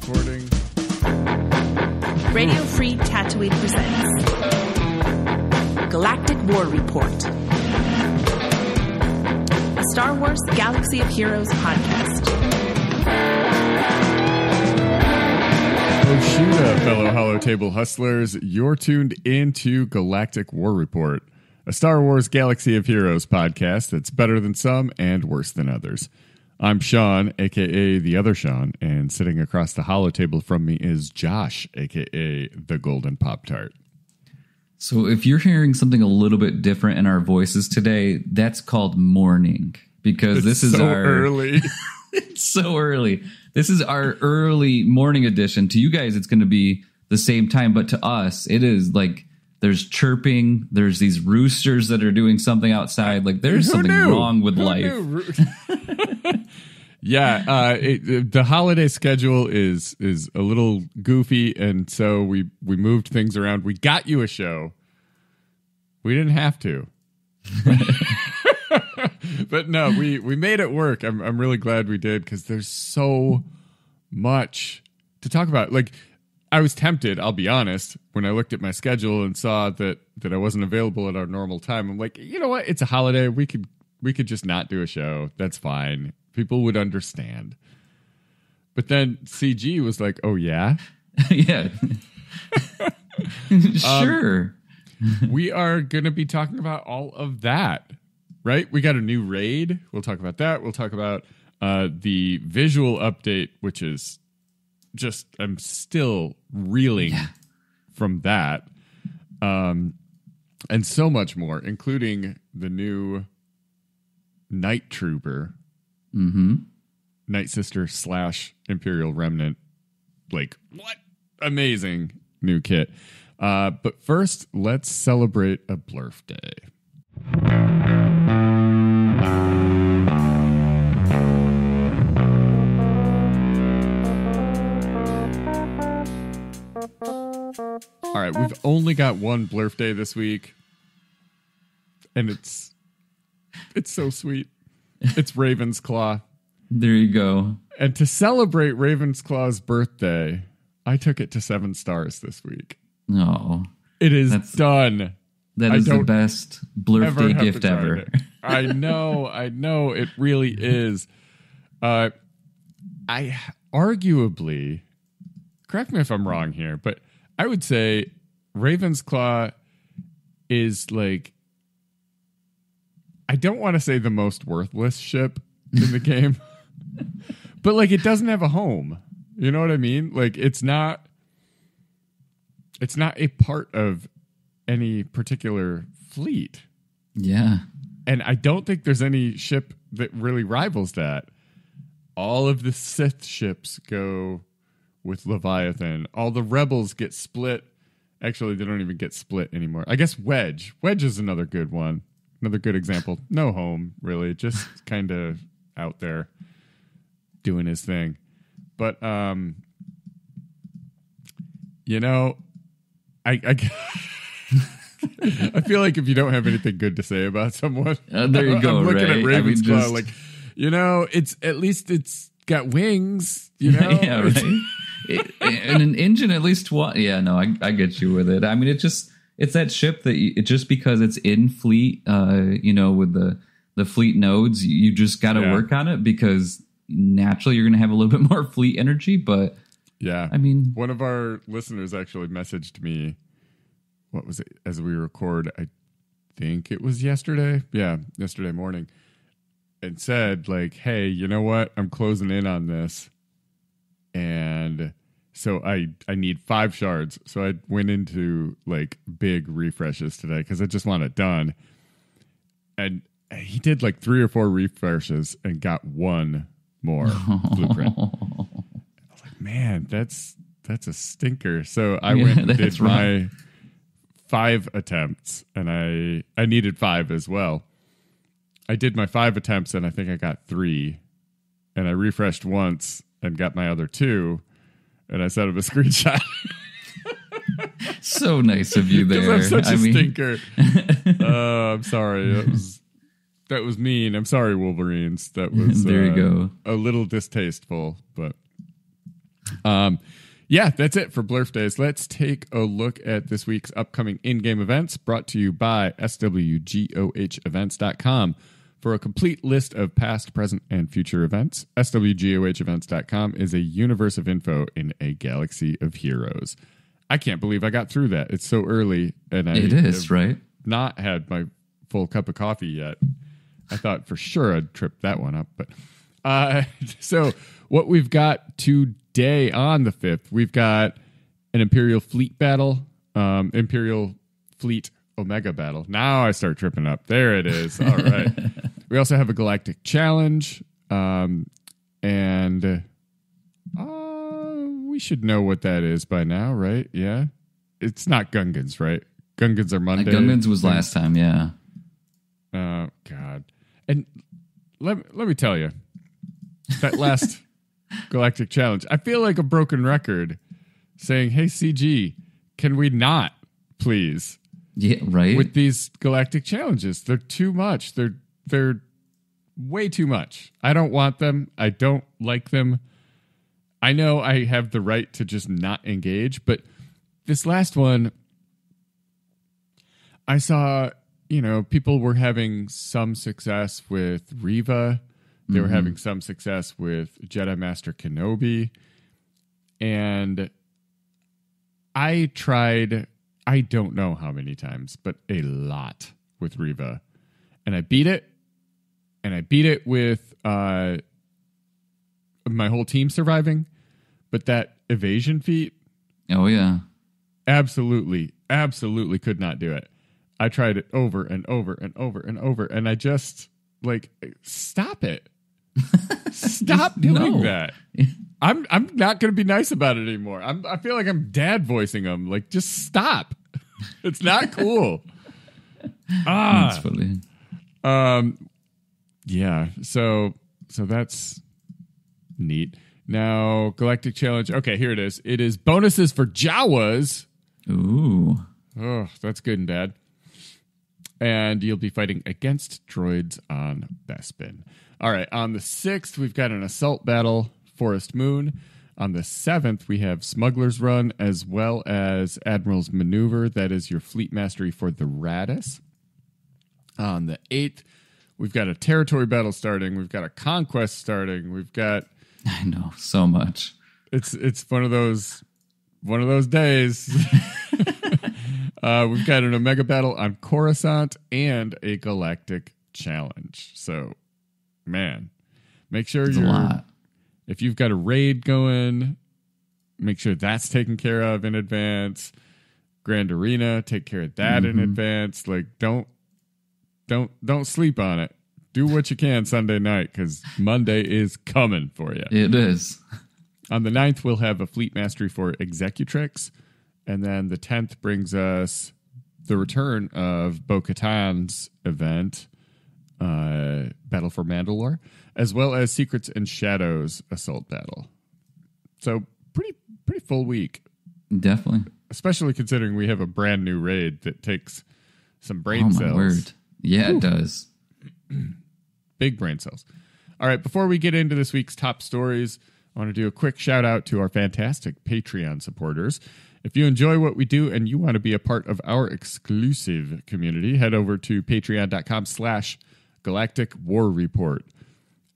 recording. Radio Free Tatooine presents Galactic War Report, a Star Wars Galaxy of Heroes podcast. Oshuda, fellow Holotable hustlers, you're tuned into Galactic War Report, a Star Wars Galaxy of Heroes podcast that's better than some and worse than others. I'm Sean, a.k.a. the other Sean, and sitting across the holotable from me is Josh, a.k.a. the Golden Pop-Tart. So if you're hearing something a little bit different in our voices today, that's called morning, because this is so our early. It's so early. This is our early morning edition. To you guys, it's going to be the same time, but to us, it is like there's chirping. There's these roosters that are doing something outside. Like there's something wrong with life. Yeah, the holiday schedule is a little goofy, and so we moved things around. We got you a show. We didn't have to. But no, we made it work. I'm really glad we did, because there's so much to talk about. Like, I was tempted, I'll be honest, when I looked at my schedule and saw that I wasn't available at our normal time. I'm like, you know what? It's a holiday. We could just not do a show. That's fine. People would understand. But then CG was like, oh, yeah? Yeah. Sure. We are going to be talking about all of that, right? We got a new raid. We'll talk about that. We'll talk about the visual update, which is just, I'm still reeling from that. And so much more, including the new Night Trooper. Mm-hmm. Night Sister / Imperial Remnant. Like, what? Amazing new kit. But first, let's celebrate a Blurf Day. All right, we've only got one Blurf Day this week, and it's so sweet. It's Ravensclaw. There you go. And to celebrate Ravensclaw's birthday, I took it to 7 stars this week. No. It is done. That is the best Blurf Day gift ever. I know. It really is. I arguably, correct me if I'm wrong here, but I would say Ravensclaw is like, I don't want to say the most worthless ship in the game, but like it doesn't have a home. You know what I mean? Like it's not a part of any particular fleet. Yeah. And I don't think there's any ship that really rivals that. All of the Sith ships go with Leviathan. All the Rebels get split. Actually, they don't even get split anymore. I guess Wedge. Wedge is another good one. Another good example. No home, really. Just kind of out there doing his thing. But, you know, I feel like if you don't have anything good to say about someone, there you go. I'm looking at Ravensclaw like, you know, it's got wings, you know? Yeah, right. And an engine at least one. Yeah, no, I get you with it. I mean, it's that ship that just because it's in fleet, with the fleet nodes, you just got to work on it, because naturally you're going to have a little bit more fleet energy. But yeah, I mean, one of our listeners actually messaged me. What was it? As we record, I think it was yesterday. Yeah, yesterday morning, and said like, "Hey, you know what? I'm closing in on this, and so I need 5 shards." So I went into like big refreshes today because I just want it done. And he did like 3 or 4 refreshes and got 1 more blueprint. I was like, man, that's a stinker. So I went and did my 5 attempts, and I needed 5 as well. I did my 5 attempts, and I think I got 3. And I refreshed once and got my other 2. And I sent him a screenshot. So nice of you there. Because I'm such a stinker. I'm sorry. That was mean. I'm sorry, Wolverines. That was there you go. A little distasteful, but Yeah, that's it for Blurf Days. Let's take a look at this week's upcoming in-game events brought to you by swgohevents.com. For a complete list of past, present, and future events, swgohevents.com is a universe of info in a galaxy of heroes. I can't believe I got through that. It's so early, and It is, right? Not had my full cup of coffee yet. I thought for sure I'd trip that one up, but so what we've got today on the 5th, we've got an Imperial Fleet battle, Imperial Fleet Omega battle. Now I start tripping up. There it is. All right. We also have a Galactic challenge, and we should know what that is by now, right? Yeah, it's not Gungans, right? Gungans are Monday. Gungans was last time, yeah. Oh God! And let me tell you, that last Galactic challenge, I feel like a broken record, saying, "Hey CG, can we not, please?" Yeah, right. With these Galactic challenges, they're too much. They're way too much. I don't want them. I don't like them. I know I have the right to just not engage, but this last one, I saw, people were having some success with Reva. They were having some success with Jedi Master Kenobi. And I tried, I don't know how many times, but a lot with Reva. And I beat it. And I beat it with my whole team surviving. But that evasion feat. Oh, yeah. Absolutely could not do it. I tried it over and over and over and over. And I just, stop it. Stop doing that. I'm not going to be nice about it anymore. I feel like I'm dad voicing them. Just stop. It's not cool. That's funny. Yeah. So that's neat. Now, Galactic Challenge. Okay, here it is. It is bonuses for Jawas. Ooh. Oh, that's good and bad. And you'll be fighting against droids on Bespin. All right, on the 6th, we've got an assault battle, Forest Moon. On the 7th, we have Smuggler's Run, as well as Admiral's Maneuver. That is your fleet mastery for the Radis. On the 8th, we've got a territory battle starting. We've got a conquest starting. We've got... I know, so much. It's one of those days. We've got an Omega battle on Coruscant and a Galactic challenge. So, man, make sure It's a lot. If you've got a raid going, make sure that's taken care of in advance. Grand Arena, take care of that in advance. Don't sleep on it. Do what you can Sunday night, because Monday is coming for you. It is. On the 9th, we'll have a fleet mastery for Executrix. And then the 10th brings us the return of Bo-Katan's event, Battle for Mandalore, as well as Secrets and Shadows Assault Battle. So pretty full week. Definitely. Especially considering we have a brand new raid that takes some brain cells. Oh, my word. Yeah, it does. Big brain cells. All right, before we get into this week's top stories, I want to do a quick shout out to our fantastic Patreon supporters. If you enjoy what we do and you want to be a part of our exclusive community, head over to patreon.com/Galactic War Report.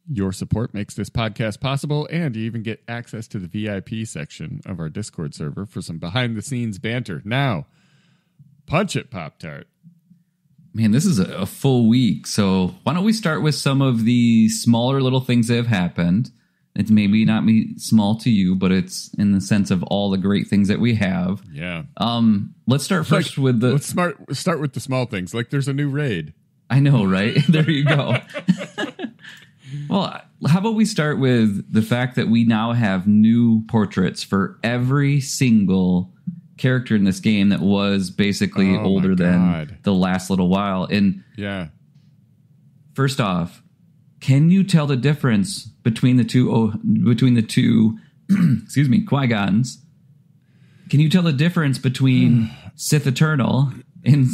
Your support makes this podcast possible, and you even get access to the VIP section of our Discord server for some behind-the-scenes banter. Now, punch it, Pop-Tart. Man, this is a full week, so why don't we start with some of the smaller little things that have happened. It's maybe not small to you, but it's in the sense of all the great things that we have. Yeah. Let's start first with the... Let's start with the small things. There's a new raid. I know, right? There you go. Well, how about we start with the fact that we now have new portraits for every single character in this game that was basically older than the last little while. And yeah, first off, can you tell the difference between the two excuse me, Qui-Gons? Can you tell the difference between Sith Eternal and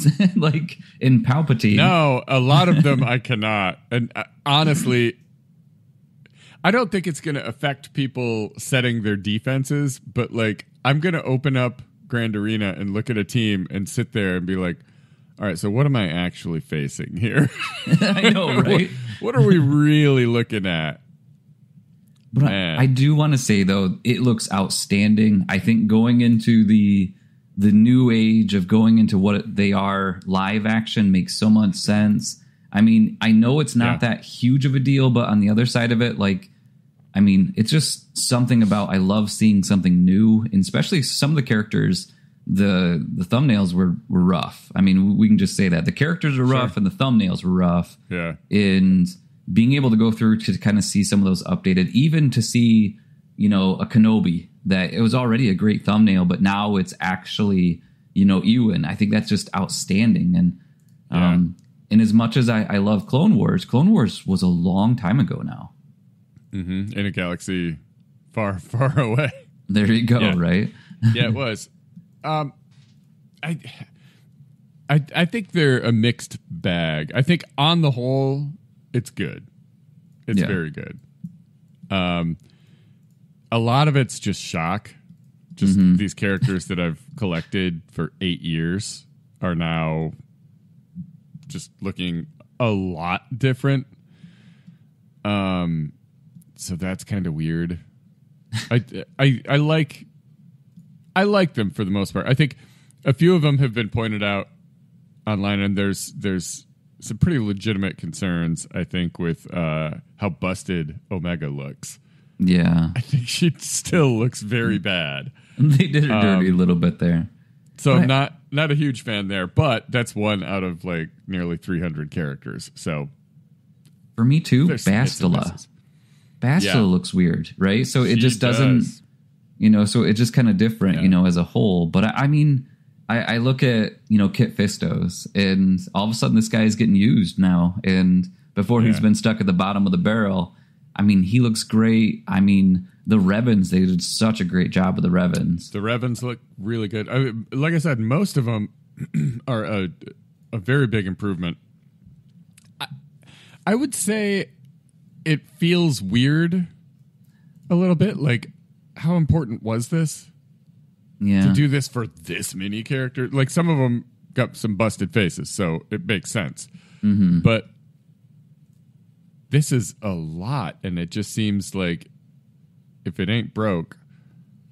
in Palpatine? No, a lot of them I cannot. And honestly, I don't think it's going to affect people setting their defenses, but like I'm going to open up Grand Arena and look at a team and sit there and be like, all right, so what am I actually facing here? I know, right? What are we really looking at? But I do want to say, though, it looks outstanding. I think going into the new age of going into what they are live action makes so much sense. I mean, I know it's not that huge of a deal, but on the other side of it, like, I mean, it's just something about I love seeing something new, and especially some of the characters. The thumbnails were rough. I mean, we can just say that the characters are rough and the thumbnails were rough. Yeah, and being able to go through to kind of see some of those updated, even to see, you know, a Kenobi that it was already a great thumbnail, but now it's actually, you know, Ewan. I think that's just outstanding. And and as much as I love Clone Wars was a long time ago now. Mm-hmm. In a galaxy far, far away. There you go. Right? Yeah, it was. I think they're a mixed bag. I think on the whole, it's good. It's very good. A lot of it's just shock. Just these characters that I've collected for 8 years are now just looking a lot different. So that's kind of weird. I like them for the most part. I think a few of them have been pointed out online, and there's some pretty legitimate concerns, I think, with how busted Omega looks. Yeah. I think she still looks very bad. They did her dirty a little bit there. So I'm not a huge fan there, but that's one out of like nearly 300 characters. So for me too, Bastila looks weird, right? So it just doesn't... You know, so it's just kind of different, you know, as a whole. But I mean, I look at, you know, Kit Fistos, and all of a sudden this guy is getting used now. And before he's been stuck at the bottom of the barrel, I mean, he looks great. I mean, the Revans, they did such a great job with the Revans. The Revans look really good. Like I said, most of them are a very big improvement. I would say it feels weird a little bit, like, how important was this? Yeah. To do this for this many characters? Like, some of them got some busted faces, so it makes sense. Mm-hmm. But this is a lot, and it just seems like if it ain't broke,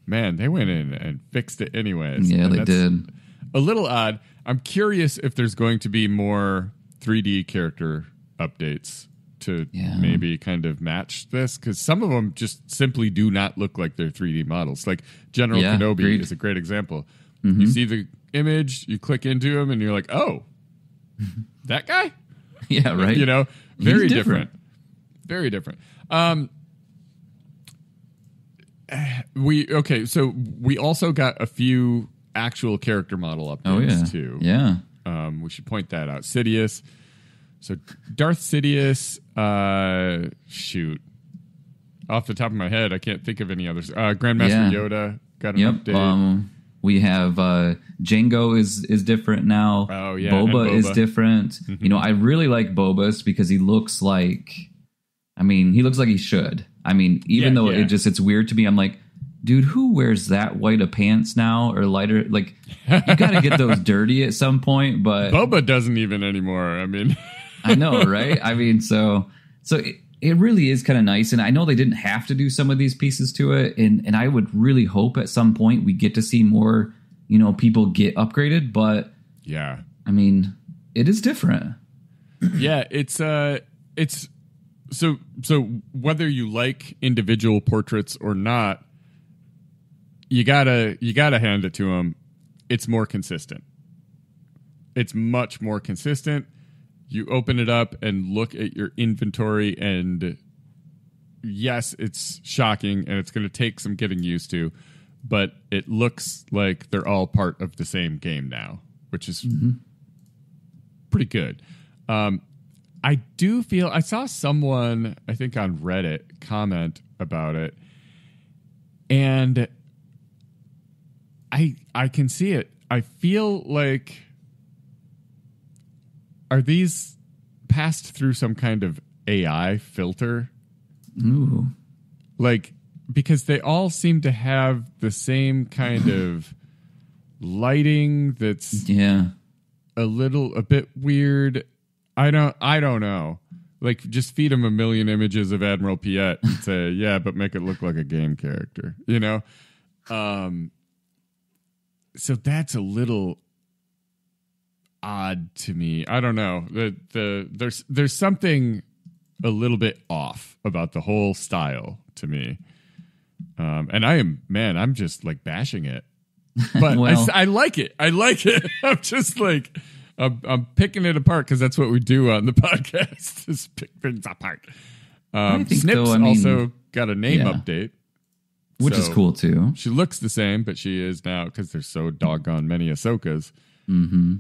man, they went in and fixed it anyways. Yeah, and they did. A little odd. I'm curious if there's going to be more 3D character updates to maybe kind of match this, because some of them just simply do not look like they're 3D models. Like General Kenobi is a great example. Mm-hmm. You see the image, you click into him, and you're like, oh, that guy? Yeah, right. You know, very different. Very different. So we also got a few actual character model updates too. Yeah. We should point that out. Sidious. So Darth Sidious, shoot. Off the top of my head, I can't think of any others. Grandmaster Yoda got an update. We have Jango is different now. Oh, yeah. Boba is different. Mm-hmm. You know, I really like Boba's because he looks like he should. I mean, even though it's weird to me, I'm like, dude, who wears that white of pants now or lighter? Like, you got to get those dirty at some point. But Boba doesn't even anymore. I mean, I know, right? I mean, so it really is kind of nice. And I know they didn't have to do some of these pieces to it. And I would really hope at some point we get to see more, you know, people get upgraded. But yeah, I mean, it is different. Yeah, it's so whether you like individual portraits or not, you gotta hand it to them. It's more consistent. It's much more consistent. You open it up and look at your inventory, and yes, it's shocking, and it's going to take some getting used to, but it looks like they're all part of the same game now, which is pretty good. I do feel I saw someone, I think on Reddit, comment about it, and I can see it. I feel like, are these passed through some kind of AI filter? Ooh. Like, because they all seem to have the same kind of lighting that's a bit weird. I don't know. Like, just feed them a million images of Admiral Piet and say, yeah, but make it look like a game character, you know? So that's a little odd to me. I don't know. There's something a little bit off about the whole style to me. And I'm just like bashing it. But well, I like it. I'm just like, I'm picking it apart because that's what we do on the podcast, is pick things apart. Snips also got a name update. Which is cool, too. She looks the same, but she is now, because there's so doggone many Ahsokas. Mm-hmm.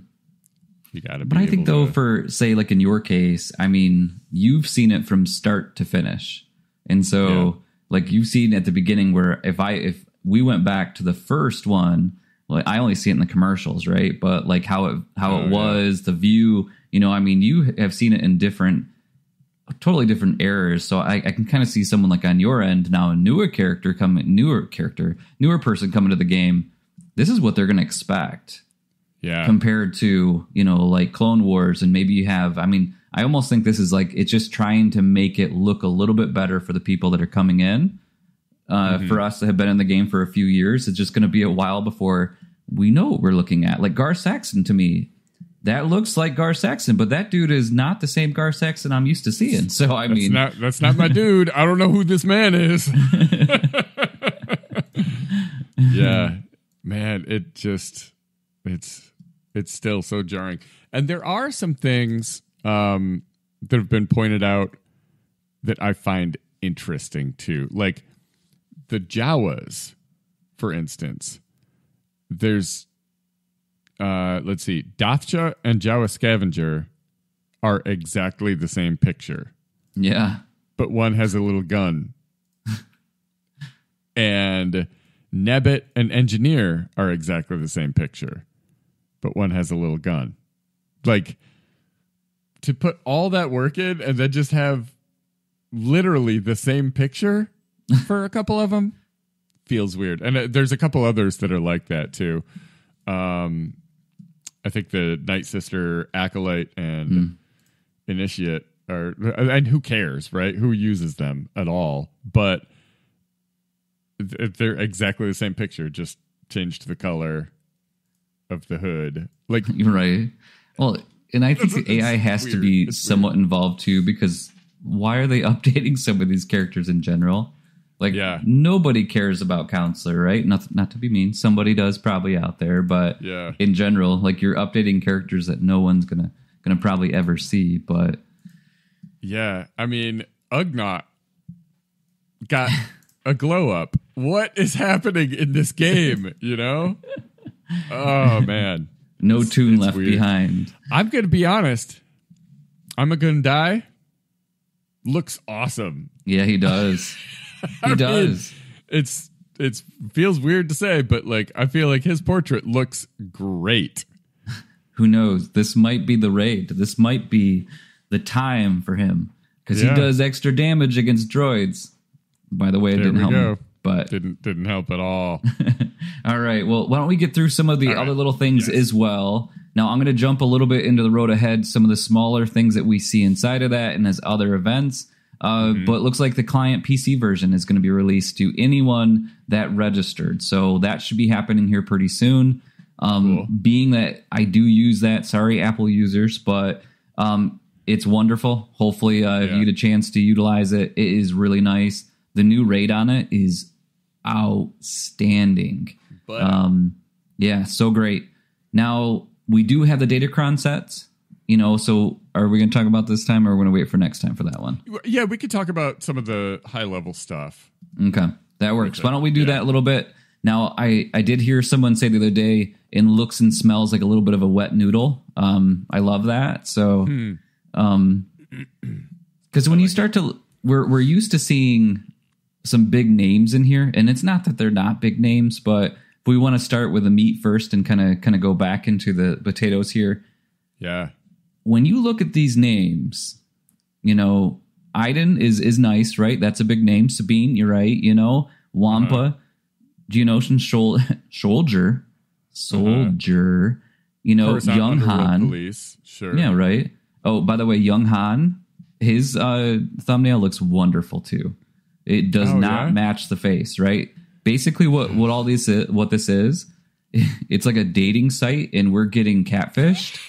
You got to be But I think, though, for, say, like in your case, I mean, you've seen it from start to finish. And so, like, you've seen at the beginning where if we went back to the first one, like, I only see it in the commercials, right? But, like, how it was, the view, you know, I mean, you have seen it in totally different eras. So I can kind of see someone like on your end now, a newer person coming to the game. This is what they're going to expect. Yeah. Compared to, you know, like Clone Wars, and maybe you have, I mean, I almost think this is like, it's just trying to make it look a little bit better for the people that are coming in. For us that have been in the game for a few years, it's just going to be a while before we know what we're looking at. Like Gar Saxon, to me, that looks like Gar Saxon, but that dude is not the same Gar Saxon I'm used to seeing. So that's not my dude. I don't know who this man is. Yeah, man, it's still so jarring. And there are some things that have been pointed out that I find interesting too, like the Jawas, for instance. There's let's see, Dathcha and Jawa Scavenger are exactly the same picture. Yeah. But one has a little gun. And Nebbit and Engineer are exactly the same picture. But one has a little gun. Like, to put all that work in and then just have literally the same picture for a couple of them feels weird. And there's a couple others that are like that too. I think the Night Sister, Acolyte, and Initiate are, and who cares, right? Who uses them at all? But they're exactly the same picture, just changed the color of the hood. Like, you're right. Well, and I think the AI has to be somewhat involved too, because why are they updating some of these characters in general? Like, nobody cares about Counselor, right? Not to be mean. Somebody does probably out there, but in general, like, you're updating characters that no one's gonna probably ever see. But yeah, I mean, Ugnaught got a glow up. What is happening in this game? You know? Oh man, no tune left behind. I'm gonna be honest. I'm a gonna die. Looks awesome. Yeah, he does. He does. It's feels weird to say, but like, I feel like his portrait looks great. Who knows? This might be the raid. This might be the time for him, because he does extra damage against droids. By the way, it didn't help me, but didn't help at all. All right. Well, why don't we get through some of the other little things as well? Now, I'm going to jump a little bit into the road ahead, some of the smaller things that we see inside of that and as other events. But it looks like the client PC version is going to be released to anyone that registered. So that should be happening here pretty soon. Cool. Being that I do use that, sorry, Apple users, but it's wonderful. Hopefully if you get a chance to utilize it, it is really nice. The new raid on it is outstanding. Yeah, so great. Now, we do have the Datacron sets. You know, so are we going to talk about this time, or are we going to wait for next time for that one? Yeah, we could talk about some of the high-level stuff. Okay, that works. Why don't we do that a little bit? Now, I did hear someone say the other day, it looks and smells like a little bit of a wet noodle. I love that. So, because when you start to, we're used to seeing some big names in here, and it's not that they're not big names, but if we want to start with the meat first and kind of go back into the potatoes here. Yeah. When you look at these names, you know, Iden is nice, right? That's a big name. Sabine, you're right. You know, Wampa, Geonosian soldier. You know, Young Han. Police, sure. Yeah, right. Oh, by the way, Young Han, his thumbnail looks wonderful too. It does not match the face, right? Basically, what this is, it's like a dating site, and we're getting catfished.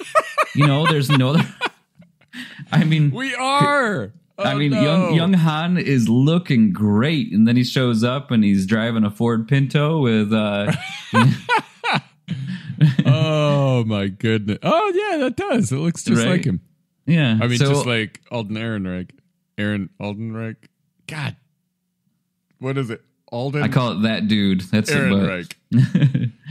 You know, there's no. I mean, we are. Young Han is looking great, and then he shows up and he's driving a Ford Pinto with. Oh my goodness! Oh yeah, that does. It looks just like him. Yeah, I mean, just like Alden Ehrenreich. Aaron Aldenreich. God, what is it? Alden. I call it that dude. That's Ehrenreich.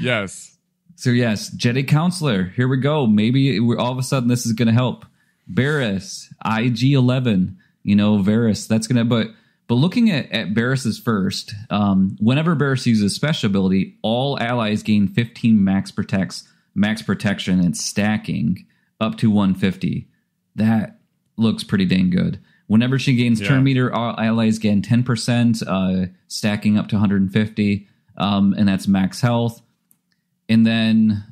Yes. So yes, Jedi Counselor. Here we go. Maybe all of a sudden this is going to help. Barriss, IG-11. You know, Varys. That's gonna. But looking at Barriss's first, whenever Barriss uses special ability, all allies gain 15 max protection and stacking up to 150. That looks pretty dang good. Whenever she gains turn meter, all allies gain 10%, stacking up to 150, and that's max health. And then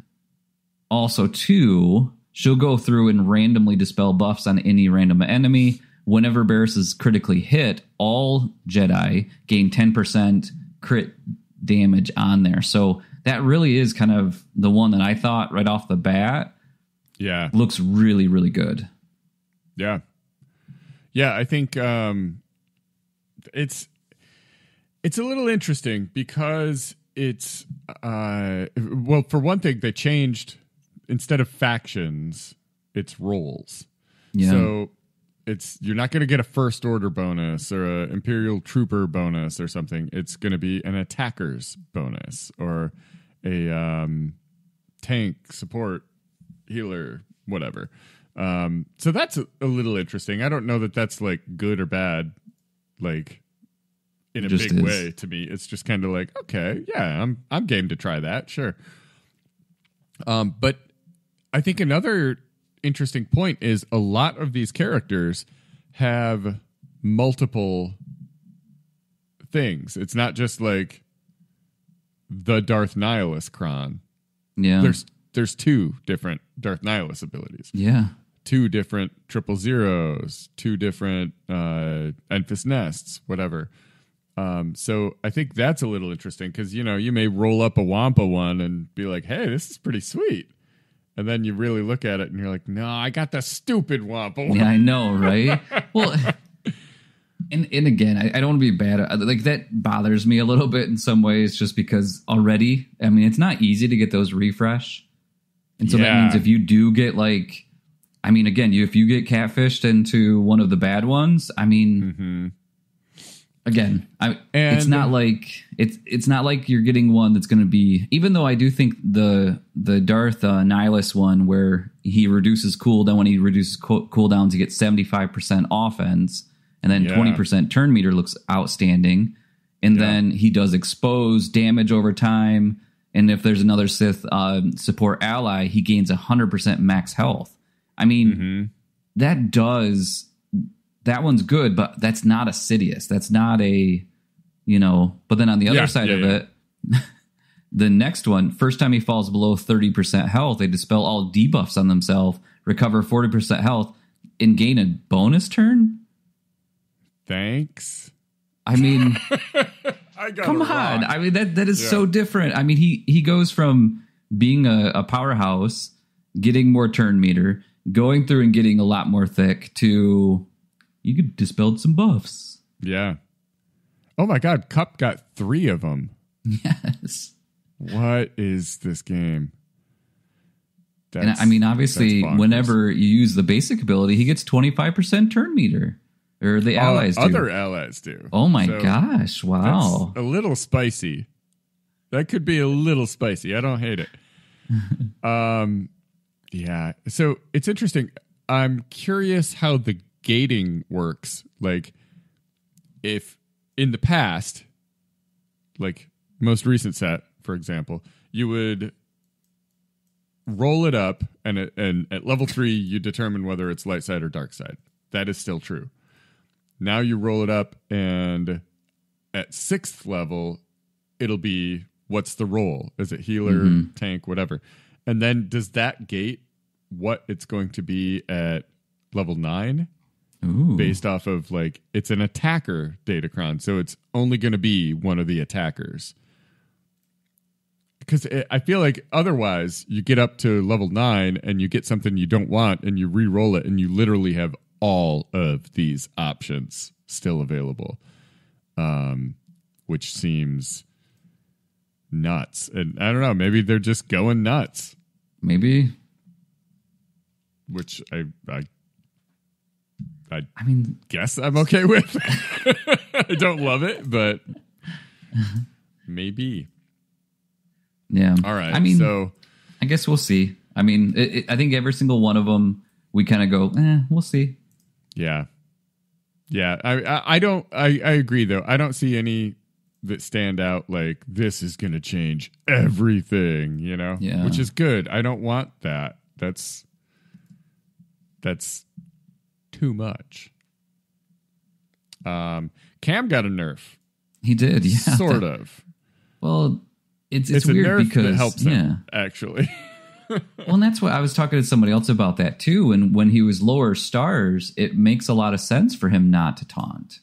also she'll go through and randomly dispel buffs on any random enemy. Whenever Barriss is critically hit, all Jedi gain 10% crit damage on there. So that really is kind of the one that I thought right off the bat. Yeah. Looks really, really good. Yeah. Yeah, I think it's a little interesting because it's well, for one thing, they changed, instead of factions, it's roles. Yeah. So you're not going to get a first order bonus or a Imperial Trooper bonus or something. It's going to be an attacker's bonus or a tank, support, healer, whatever. So that's a little interesting. I don't know that that's like good or bad, like in a big way to me. It's just kind of like, okay, yeah, I'm game to try that, sure. But I think another interesting point is a lot of these characters have multiple things. It's not just like the Darth Nihilus Kron. Yeah. There's two different Darth Nihilus abilities. Yeah. Two different 000s, two different Enfys Nests, whatever. So I think that's a little interesting because, you know, you may roll up a Wampa one and be like, hey, this is pretty sweet. And then you really look at it and you're like, no, I got the stupid Wampa one. Yeah, I know, right? Well, and again, I don't want to be bad. Like, that bothers me a little bit in some ways just because already, I mean, it's not easy to get those refresh. And so that means if you do get like, I mean, again, if you get catfished into one of the bad ones, I mean, again, it's not like it's not like you're getting one that's going to be. Even though I do think the Darth Nihilus one where he reduces cooldown, when he reduces cooldown to get 75% offense and then 20% turn meter looks outstanding, and then he does expose damage over time. And if there's another Sith support ally, he gains 100% max health. I mean, that one's good, but that's not a Sidious. That's not a, you know, but then on the other side of it, the next one, first time he falls below 30% health, they dispel all debuffs on themselves, recover 40% health, and gain a bonus turn? Thanks. I mean, come on. I mean, that is so different. I mean, he goes from being a powerhouse, getting more turn meter, going through and getting a lot more thick to you could dispel some buffs. Yeah. Oh my God, Cup got 3 of them. Yes. What is this game? And I mean, obviously, whenever you use the basic ability, he gets 25% turn meter. Or the allies do. Other allies do. Oh my gosh, wow. That's a little spicy. That could be a little spicy. I don't hate it. Yeah. So it's interesting. I'm curious how the gating works. Like, if in the past, like most recent set, for example, you would roll it up and at level 3, you determine whether it's light side or dark side. That is still true. Now you roll it up, and at 6th level, it'll be what's the role? Is it healer, tank, whatever? And then does that gate what it's going to be at level 9? Ooh. Based off of like it's an attacker datacron, so it's only going to be one of the attackers. Because I feel like otherwise you get up to level 9 and you get something you don't want and you re-roll it and you literally have all of these options still available, which seems nuts. And I don't know, maybe they're just going nuts. Maybe. Which I mean, guess I'm okay with. I don't love it, but maybe. Yeah. All right. I mean, so I guess we'll see. I mean, I think every single one of them, we kind of go, we'll see. Yeah. Yeah. I agree though. I don't see any that stand out like this is going to change everything, you know, which is good. I don't want that. That's too much. Cam got a nerf. He did, yeah. Sort of. Well, it's a weird nerf because that helps him, actually. Well, and that's what I was talking to somebody else about that too. And when he was lower stars, it makes a lot of sense for him not to taunt.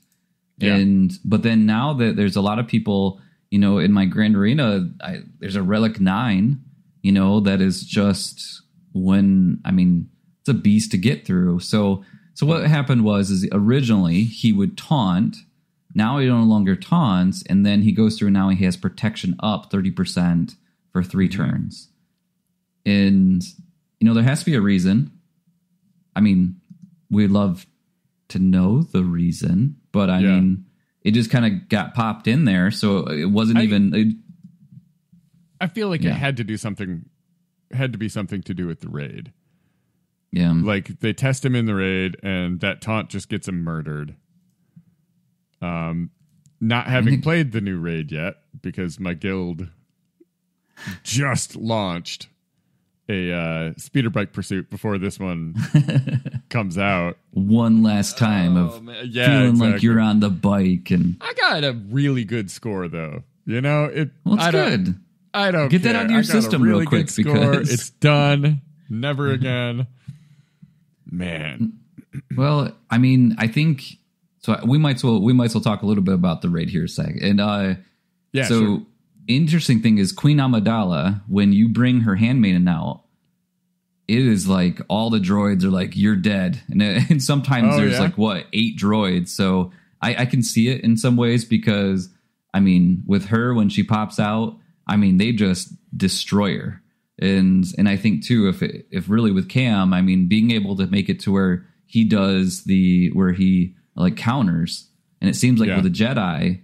Yeah. But then now that there's a lot of people, you know, in my Grand Arena, there's a Relic 9, you know, that is just it's a beast to get through. So what happened is originally he would taunt. Now he no longer taunts, and then he goes through and now he has protection up 30% for 3 turns. And, you know, there has to be a reason. I mean, we'd love to know the reason, but I mean, it just kind of got popped in there. So it wasn't I feel like it had to be something to do with the raid. Yeah. Like they test him in the raid and that taunt just gets him murdered. Not having played the new raid yet because my guild just launched a speeder bike pursuit before this one comes out. One last time feeling exactly. Like you're on the bike. And I got a really good score though. You know, it's good. I don't get care. that out of your system really real quick because it's done. Never again. Man. Well, I mean, I think so. We might as well talk a little bit about the raid here a sec. And sure. Interesting thing is Queen Amidala, when you bring her handmaiden out, it is like all the droids are like, you're dead. And sometimes there's 8 droids. So I can see it in some ways because, I mean, with her, when she pops out, I mean, they just destroy her. And I think too, if really with Cam, I mean, being able to make it to where he does where he like counters, and it seems like with a Jedi,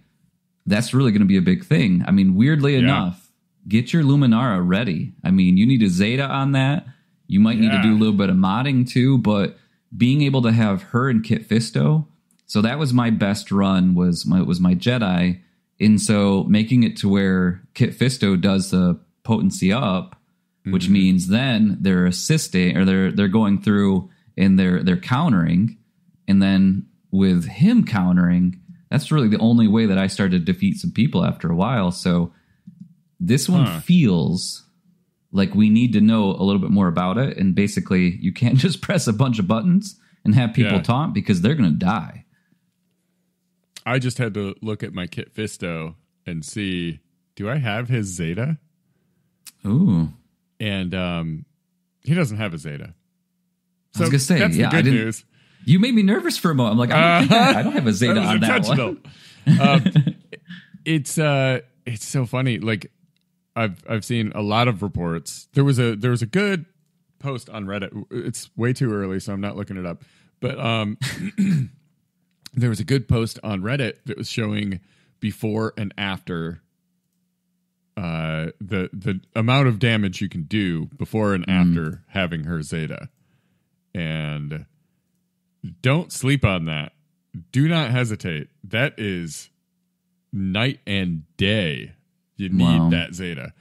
that's really going to be a big thing. I mean, weirdly enough, get your Luminara ready. I mean, you need a Zeta on that. You might need to do a little bit of modding too, but being able to have her and Kit Fisto. So that was my best run was my Jedi. And so making it to where Kit Fisto does the potency up, which means then they're assisting or they're going through and they're countering. And then with him countering, that's really the only way that I started to defeat some people after a while. So this one feels like we need to know a little bit more about it. And basically you can't just press a bunch of buttons and have people taunt because they're going to die. I just had to look at my Kit Fisto and see, do I have his Zeta? Ooh. And he doesn't have a Zeta. So I was going to say, that's the good news. You made me nervous for a moment. I'm like, I don't have a Zeta on that one. It's so funny. Like I've seen a lot of reports. There was a good post on Reddit. It's way too early, so I'm not looking it up. But there was a good post on Reddit that was showing before and after the amount of damage you can do before and after having her Zeta. And don't sleep on that. Do not hesitate. That is night and day. You need that Zeta.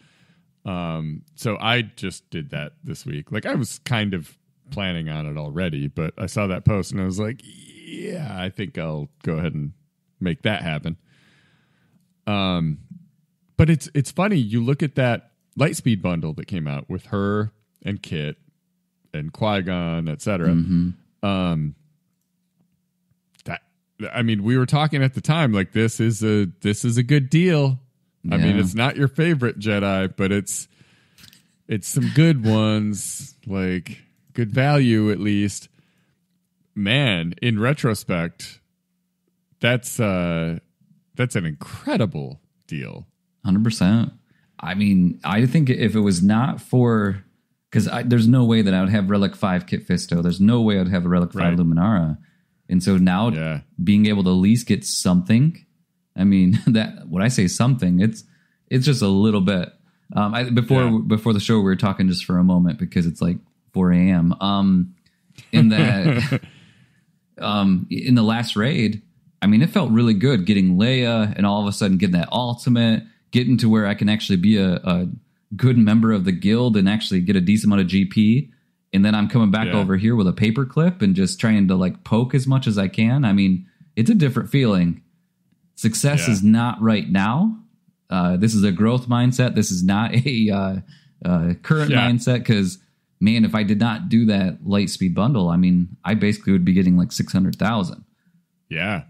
So I just did that this week. Like I was kind of planning on it already, but I saw that post and I was like, Yeah, I think I'll go ahead and make that happen. But it's funny. You look at that Lightspeed bundle that came out with her and Kit and Qui-Gon, etc. Mm-hmm. We were talking at the time like this is a good deal. I mean, it's not your favorite Jedi, but it's some good ones, like good value at least. Man, in retrospect, that's an incredible deal. 100%. I mean, I think if it was not for, because there's no way that I would have Relic 5 Kit Fisto. There's no way I'd have a Relic 5 Luminara. And so now being able to at least get something, I mean, that when I say something, it's just a little bit. Before the show, we were talking just for a moment because it's like 4 a.m. In that, in the last raid, I mean, it felt really good getting Leia and all of a sudden getting that ultimate, getting to where I can actually be a good member of the guild and actually get a decent amount of GP. And then I'm coming back over here with a paperclip and just trying to like poke as much as I can. I mean, it's a different feeling. Success is not right now. This is a growth mindset. This is not a current mindset because, man, if I did not do that Lightspeed bundle, I mean, I basically would be getting like 600,000. Yeah.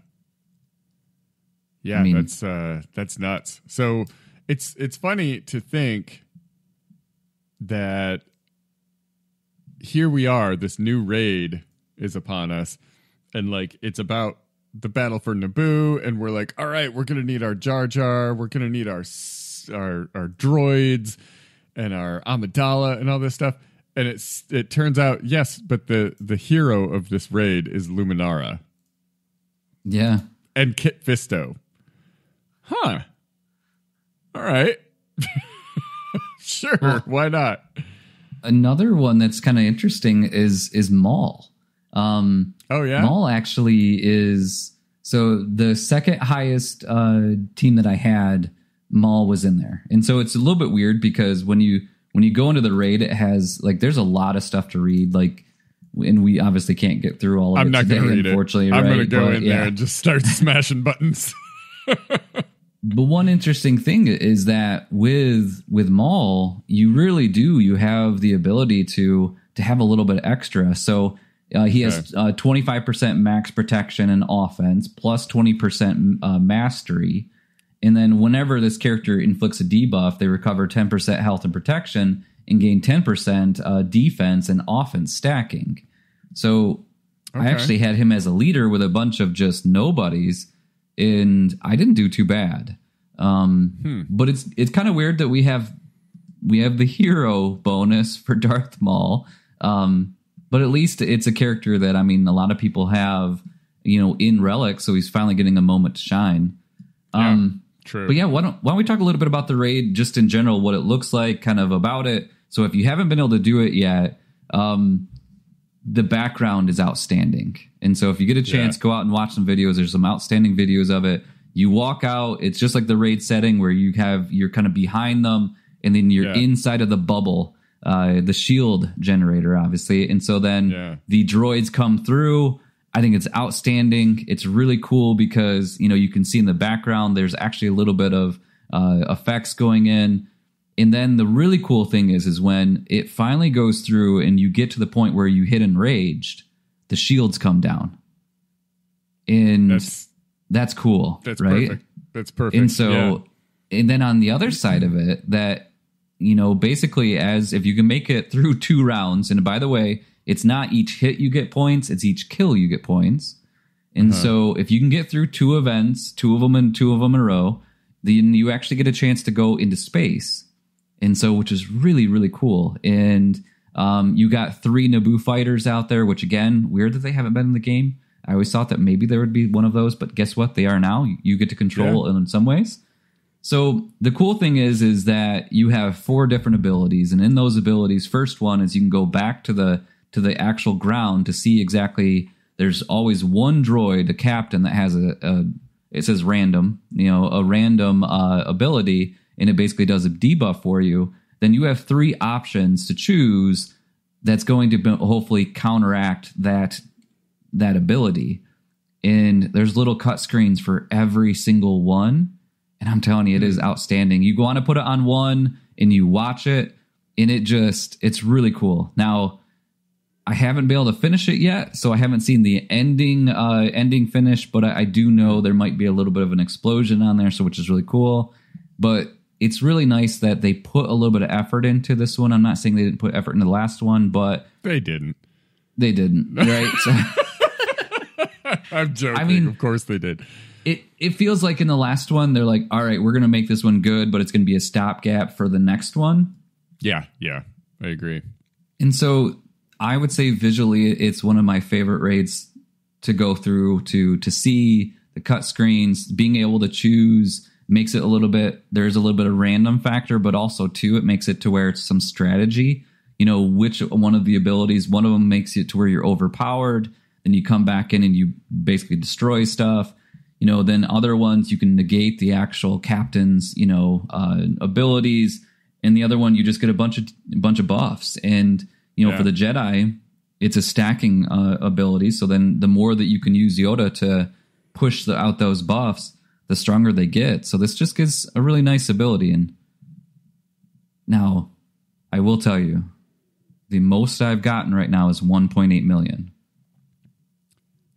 Yeah, I mean, that's nuts. So it's funny to think that here we are, this new raid is upon us, and like it's about the battle for Naboo, and we're like, all right, we're gonna need our Jar Jar, we're gonna need our droids and our Amidala and all this stuff, and it turns out yes, but the hero of this raid is Luminara, and Kit Fisto. Huh. All right. Sure. Well, why not? Another one that's kind of interesting is Maul. Maul actually is, so the second highest team that I had, Maul was in there. And so it's a little bit weird because when you go into the raid, it has like, there's a lot of stuff to read. Like, and we obviously can't get through all of it. I'm not going to read it. I'm going to go in there and just start smashing buttons. But one interesting thing is that with Maul, you really do. You have the ability to have a little bit extra. So he has 25% max protection and offense, plus 20% mastery. And then whenever this character inflicts a debuff, they recover 10% health and protection and gain 10% defense and offense stacking. So I actually had him as a leader with a bunch of just nobodies. And I didn't do too bad. But it's kind of weird that we have the hero bonus for Darth Maul. But at least it's a character that, I mean, a lot of people have, in Relic. So he's finally getting a moment to shine. True. But yeah, why don't we talk a little bit about the raid just in general, what it looks like, kind of about it. So if you haven't been able to do it yet, the background is outstanding. And so if you get a chance, go out and watch some videos. There's some outstanding videos of it. You walk out, it's just like the raid setting where you're kind of behind them and then you're inside of the bubble, the shield generator, obviously. And so then the droids come through. I think it's outstanding. It's really cool because, you can see in the background, there's actually a little bit of effects going in. And then the really cool thing is when it finally goes through and you get to the point where you hit enraged, the shields come down. And that's cool. That's right. Perfect. That's perfect. And so, and then on the other side of it, that, basically if you can make it through 2 rounds, and by the way, it's not each hit you get points, it's each kill you get points. And so if you can get through 2 events, 2 of them in a row, then you actually get a chance to go into space. And so, which is really, really cool. And you got 3 Naboo fighters out there, which again, weird that they haven't been in the game. I always thought that maybe there would be one of those, but guess what? They are now. You get to control in some ways. So the cool thing is that you have 4 different abilities. And in those abilities, first one is you can go back to the actual ground to see exactly, there's always one droid, a captain, that has it says random, a random ability, and it basically does a debuff for you. Then you have 3 options to choose that's going to hopefully counteract that ability. and there's little cut screens for every single one. And I'm telling you, it is outstanding. You want to put it on one and you watch it, and it's really cool. Now, I haven't been able to finish it yet, so I haven't seen the ending finish, but I do know there might be a little bit of an explosion on there, so which is really cool. But it's really nice that they put a little bit of effort into this one. I'm not saying they didn't put effort into the last one, but they didn't. They didn't, right? So, I'm joking. I mean, of course they did. It feels like in the last one, they're like, all right, we're going to make this one good, but it's going to be a stopgap for the next one. Yeah, I agree. And so I would say visually, it's one of my favorite raids to go through to see the cut screens, being able to choose makes it there's a little bit of random factor, but also too, it makes it to where it's some strategy, which one of the abilities, one of them makes it to where you're overpowered. Then you come back in and you basically destroy stuff. Then other ones you can negate the actual captain's, abilities. And the other one, you just get a bunch of buffs. And, for the Jedi, it's a stacking ability. So then the more that you can use Yoda to push out those buffs, the stronger they get. So this just gives a really nice ability. And now I will tell you, the most I've gotten right now is 1.8 million.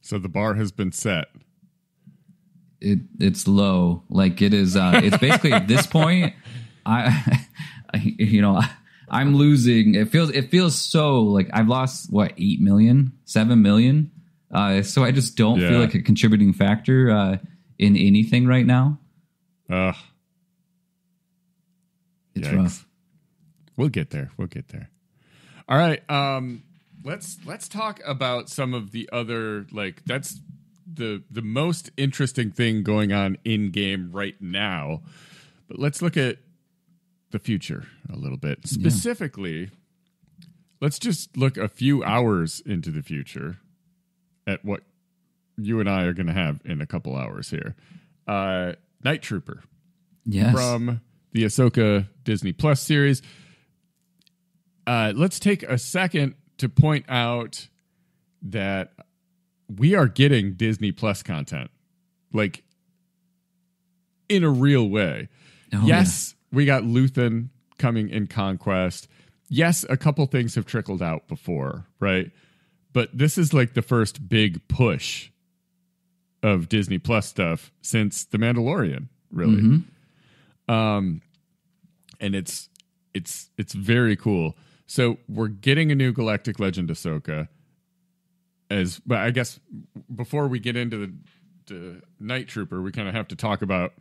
So the bar has been set. It's low. Like it is. It's basically at this point, I'm losing. It feels so like I've lost 8 million, 7 million. So I just don't feel like a contributing factor in anything right now. It's yikes. rough. We'll get there. All right. Let's talk about some of the other, that's the most interesting thing going on in game right now. But let's look at the future a little bit. Specifically, let's just look a few hours into the future at what you and I are going to have in a couple hours here. Night Trooper. Yes. From the Ahsoka Disney Plus series. Let's take a second to point out that we are getting Disney Plus content, in a real way. Oh, yes, we got Luthen coming in Conquest. Yes, a couple things have trickled out before, right? But this is the first big push of Disney Plus stuff since The Mandalorian, really. Mm-hmm. And it's very cool. So we're getting a new Galactic Legend Ahsoka. But I guess before we get into the Night Trooper, we kind of have to talk about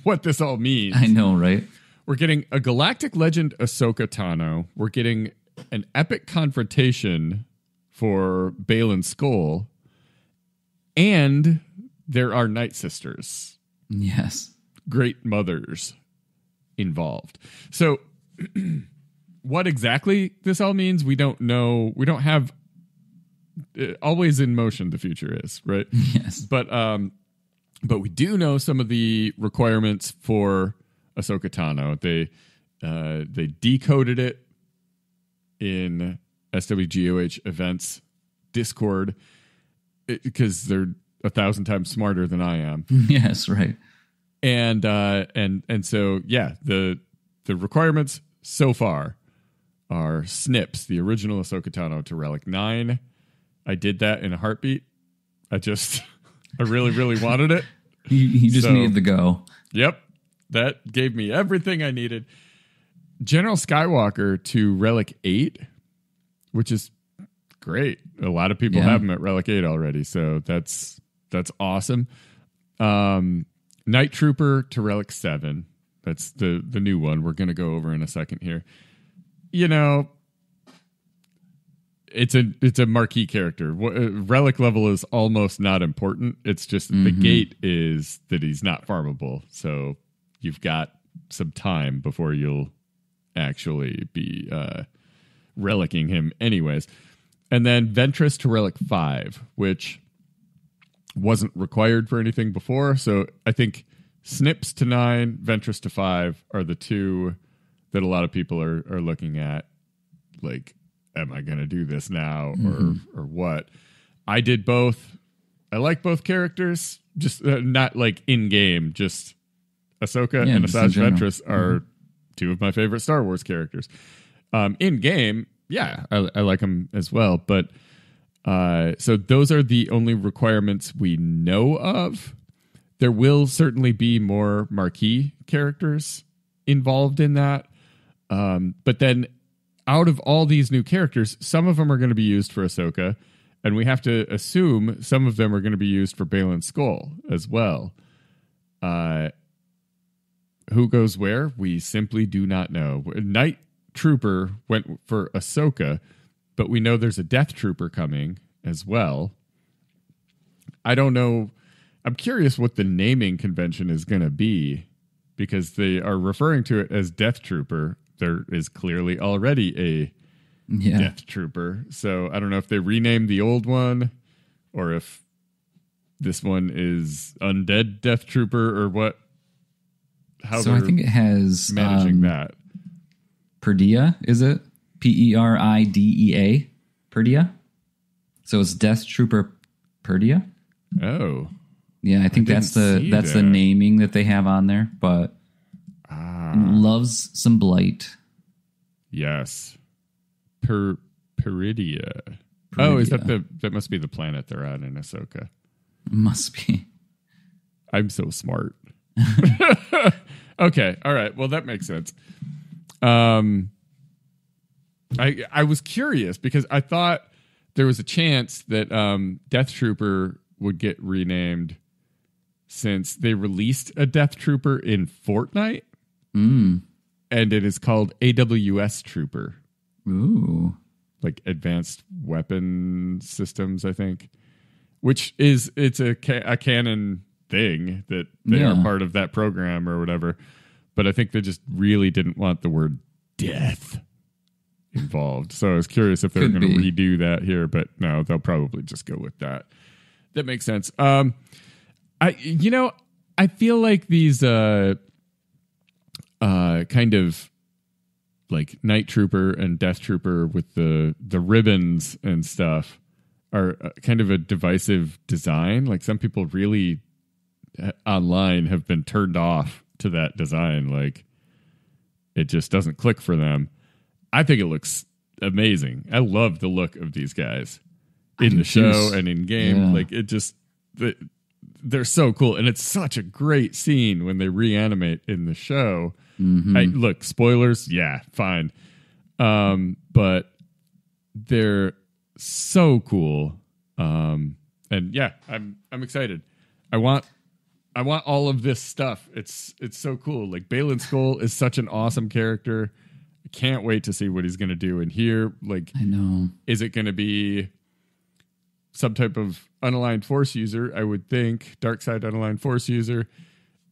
what this all means. I know, right? We're getting a Galactic Legend Ahsoka Tano. We're getting an epic confrontation for Baylon Skull. And there are Night Sisters. Yes. Great mothers involved. So what exactly this all means, we don't know. We don't have always in motion the future is, right? Yes. But we do know some of the requirements for Ahsoka Tano. They decoded it in SWGOH events Discord because they're 1,000 times smarter than I am. Yes, right. And so the requirements so far are snips the original Ahsoka Tano to Relic 9. I did that in a heartbeat. I really, really wanted it. You just needed the go. Yep. That gave me everything I needed. General Skywalker to Relic 8, which is great. A lot of people have him at Relic 8 already, so that's awesome. Night Trooper to Relic 7. That's the new one we're going to go over in a second here. It's a marquee character. Relic level is almost not important. It's just the gate is that he's not farmable. So you've got some time before you'll actually be relicking him anyways. And then Ventress to Relic 5, which wasn't required for anything before. So I think Snips to 9, Ventress to 5 are the two that a lot of people are looking at. Am I going to do this now or what? I did both. I like both characters, just not like in game. Just Ahsoka and Asajj Ventress are two of my favorite Star Wars characters. In game, yeah, I like them as well. But so those are the only requirements we know of. There will certainly be more marquee characters involved in that. But then out of all these new characters, some of them are going to be used for Ahsoka, and we have to assume some of them are going to be used for Baylon Skull as well. Who goes where? We simply do not know. Night Trooper went for Ahsoka, but we know there's a Death Trooper coming as well. I don't know. I'm curious what the naming convention is going to be, because they are referring to it as Death Trooper. There is clearly already a Death Trooper. So I don't know if they renamed the old one or if this one is Undead Death Trooper or what. How so I think it has managing that. Perdia, is it? Peridea? Perdia? So it's Death Trooper Perdia? Oh. Yeah, I think that's the naming that they have on there, but loves some blight. Yes. Peridia. Oh, is that must be the planet they're on in Ahsoka. Must be. I'm so smart. Okay, all right. Well, that makes sense. I was curious because I thought there was a chance that Death Trooper would get renamed since they released a Death Trooper in Fortnite. And it is called AWS Trooper. Ooh. Like Advanced Weapon Systems, I think. Which is, it's a canon thing that they are part of that program or whatever. But I think they just really didn't want the word death involved. So I was curious if they were going to redo that here, but no, they'll probably just go with that. That makes sense. I feel like these kind of like Night Trooper and Death Trooper with the ribbons and stuff are kind of a divisive design. Like some people really online have been turned off to that design. Like it just doesn't click for them. I think it looks amazing. I love the look of these guys in the show and in game. Yeah. Like it just, they're so cool. And it's such a great scene when they reanimate in the show. Look, spoilers. Yeah, fine. But they're so cool. And yeah, I'm excited. I want all of this stuff. It's so cool. Like Baylon Skull is such an awesome character. I can't wait to see what he's going to do in here. Like, I know. Is it going to be some type of unaligned force user? I would think dark side unaligned force user.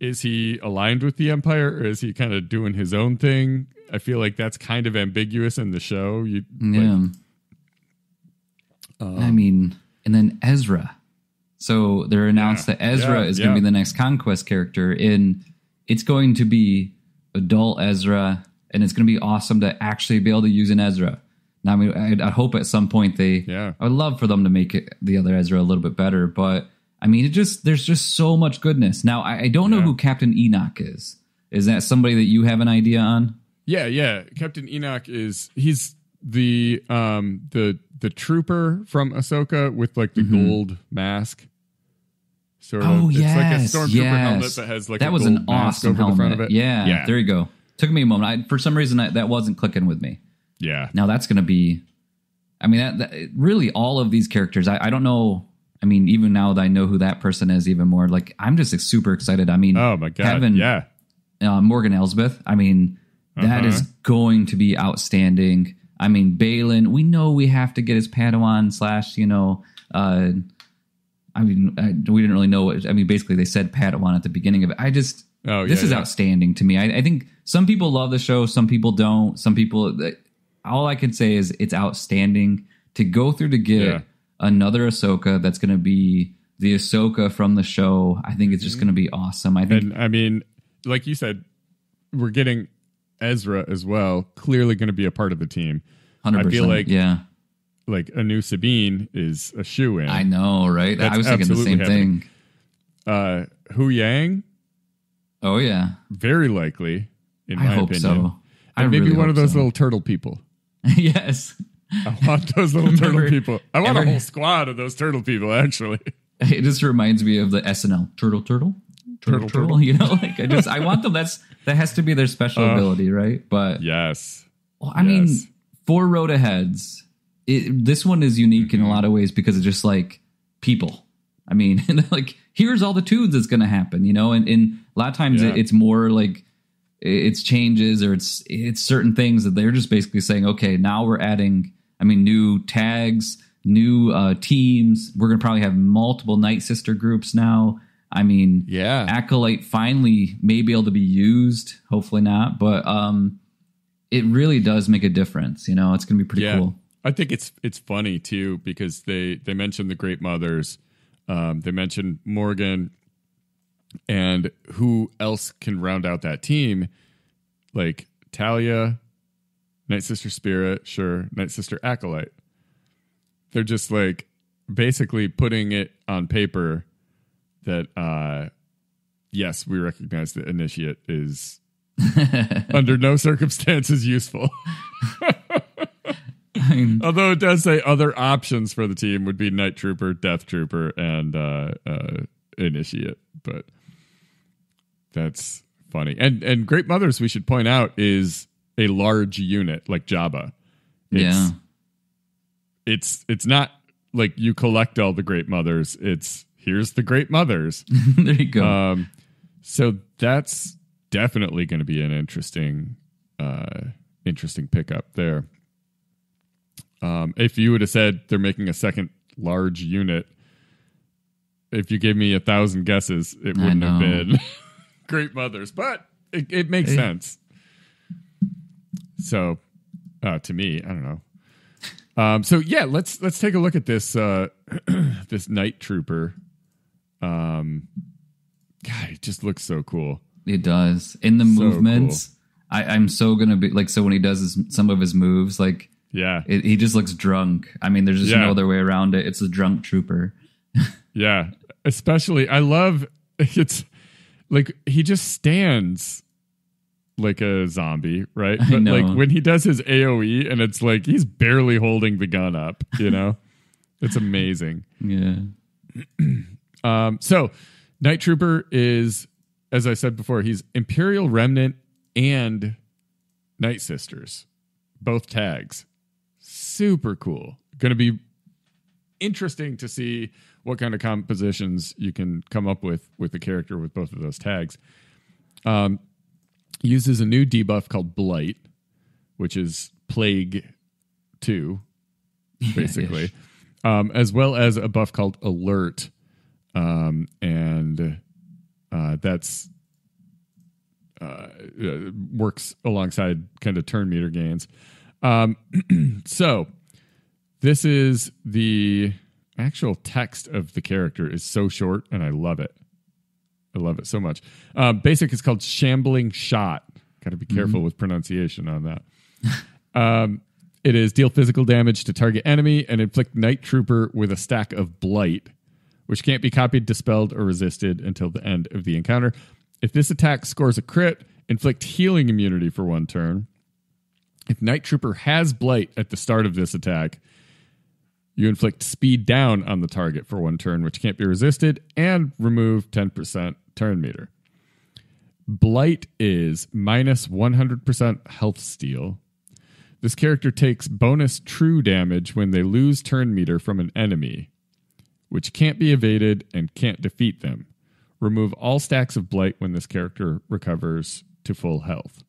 Is he aligned with the Empire, or is he kind of doing his own thing? I feel like that's kind of ambiguous in the show. I mean, and then Ezra. So they're announced that Ezra is going to be the next Conquest character, and it's going to be adult Ezra, and it's going to be awesome to actually be able to use an Ezra. Now, I mean, I hope at some point I would love for them to make the other Ezra a little bit better, but I mean, there's just so much goodness. Now, I don't know who Captain Enoch is. Is that somebody that you have an idea on? Yeah. Captain Enoch he's the trooper from Ahsoka with like the gold mask. Sort of. It's like a stormtrooper helmet that has like that a was gold an mask awesome over helmet. the front of it. Yeah, there you go. Took me a moment. For some reason, that wasn't clicking with me. Yeah. Now that's going to be. I mean, that really all of these characters. I don't know. I mean, even now that I know who that person is, even more like I'm just super excited. I mean, oh my god, having Morgan Elsbeth. I mean, that is going to be outstanding. I mean, Baylon. We know we have to get his Padawan / I mean, we didn't really know what. I mean, basically, they said Padawan at the beginning of it. This is outstanding to me. I think some people love the show, some people don't. Some people, all I can say is it's outstanding to go through to get another Ahsoka that's going to be the Ahsoka from the show. I think it's just going to be awesome. I mean, like you said, we're getting Ezra as well. Clearly going to be a part of the team. 100%. I feel like like a new Sabine is a shoe-in. I know, right? I was thinking the same thing. Hu Yang? Oh, yeah. Very likely, in my hope opinion. So. And maybe one of those little turtle people. Yes. I want those little turtle people. I want a whole squad of those turtle people, actually. It just reminds me of the SNL. Turtle. You know, like I want them. That has to be their special ability, right? But yes. Well, I mean, for Road Aheads, this one is unique in a lot of ways because it's just like people. I mean, like here's all the tunes that's going to happen, you know, and a lot of times it's more like it's changes or it's certain things that they're just basically saying, okay, now we're adding, new tags, new teams. We're going to probably have multiple Night Sister groups now. Acolyte finally may be able to be used. Hopefully not, but it really does make a difference. You know, it's going to be pretty cool. I think it's funny too because they mentioned the Great Mothers, they mentioned Morgan, and who else can round out that team? Like Talia, Night Sister Spirit, sure, Night Sister Acolyte. They're just like basically putting it on paper that yes, we recognize that Initiate is under no circumstances useful. Although it does say other options for the team would be Night Trooper, Death Trooper, and Initiate, but that's funny. And Great Mothers, we should point out, is a large unit like Jabba. It's not like you collect all the Great Mothers. It's here's the Great Mothers. There you go. So that's definitely going to be an interesting pickup there. If you would have said they're making a second large unit, if you gave me 1,000 guesses, it wouldn't have been Great Mothers, but it makes sense. So, to me, I don't know. So yeah, let's take a look at this this Night Trooper. God, it just looks so cool. It does. In the movements, cool. I'm so gonna be like, so when he does some of his moves, like. Yeah. He just looks drunk. There's just no other way around it. It's a drunk trooper. Yeah. Especially, I love, it's like he just stands like a zombie, right? But like when he does his AoE and it's like he's barely holding the gun up, you know? It's amazing. Yeah. So Night Trooper is, as I said before, he's Imperial Remnant and Night Sisters. Both tags. Super cool. Going to be interesting to see what kind of compositions you can come up with the character with both of those tags. Uses a new debuff called Blight, which is Plague 2, basically, as well as a buff called Alert, and that's works alongside kind of turn meter gains. So this is the actual text of the character is so short and I love it. I love it so much. Basic is called Shambling Shot. Got to be careful with pronunciation on that. It is deal physical damage to target enemy and inflict Night Trooper with a stack of Blight, which can't be copied, dispelled, or resisted until the end of the encounter. If this attack scores a crit, inflict healing immunity for 1 turn. If Night Trooper has Blight at the start of this attack, you inflict speed down on the target for 1 turn, which can't be resisted, and remove 10% turn meter. Blight is minus 100% health steal. This character takes bonus true damage when they lose turn meter from an enemy, which can't be evaded and can't defeat them. Remove all stacks of Blight when this character recovers to full health.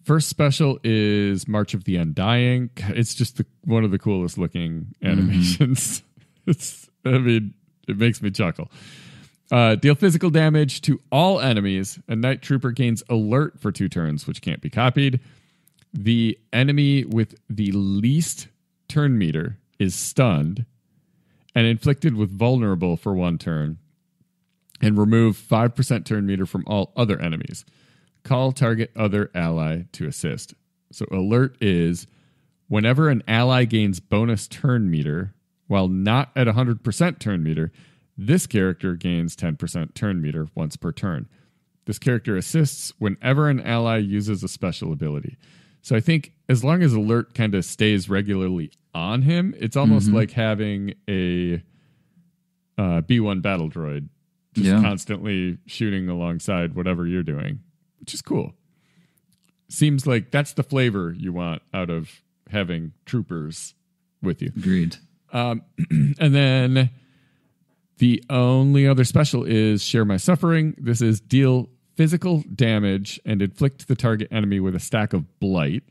First special is March of the Undying. It's just one of the coolest looking animations. It makes me chuckle. Deal physical damage to all enemies. A Night Trooper gains Alert for 2 turns, which can't be copied. The enemy with the least turn meter is stunned and inflicted with Vulnerable for 1 turn. And remove 5% turn meter from all other enemies. Call target other ally to assist. So Alert is Whenever an ally gains bonus turn meter, while not at 100% turn meter, this character gains 10% turn meter once per turn. This character assists whenever an ally uses a special ability. So I think as long as alert kind of stays regularly on him, it's almost like having a B1 battle droid just constantly shooting alongside whatever you're doing, which is cool. Seems like that's the flavor you want out of having troopers with you. Agreed. And then the only other special is Share My Suffering. This is deal physical damage and inflict the target enemy with a stack of blight,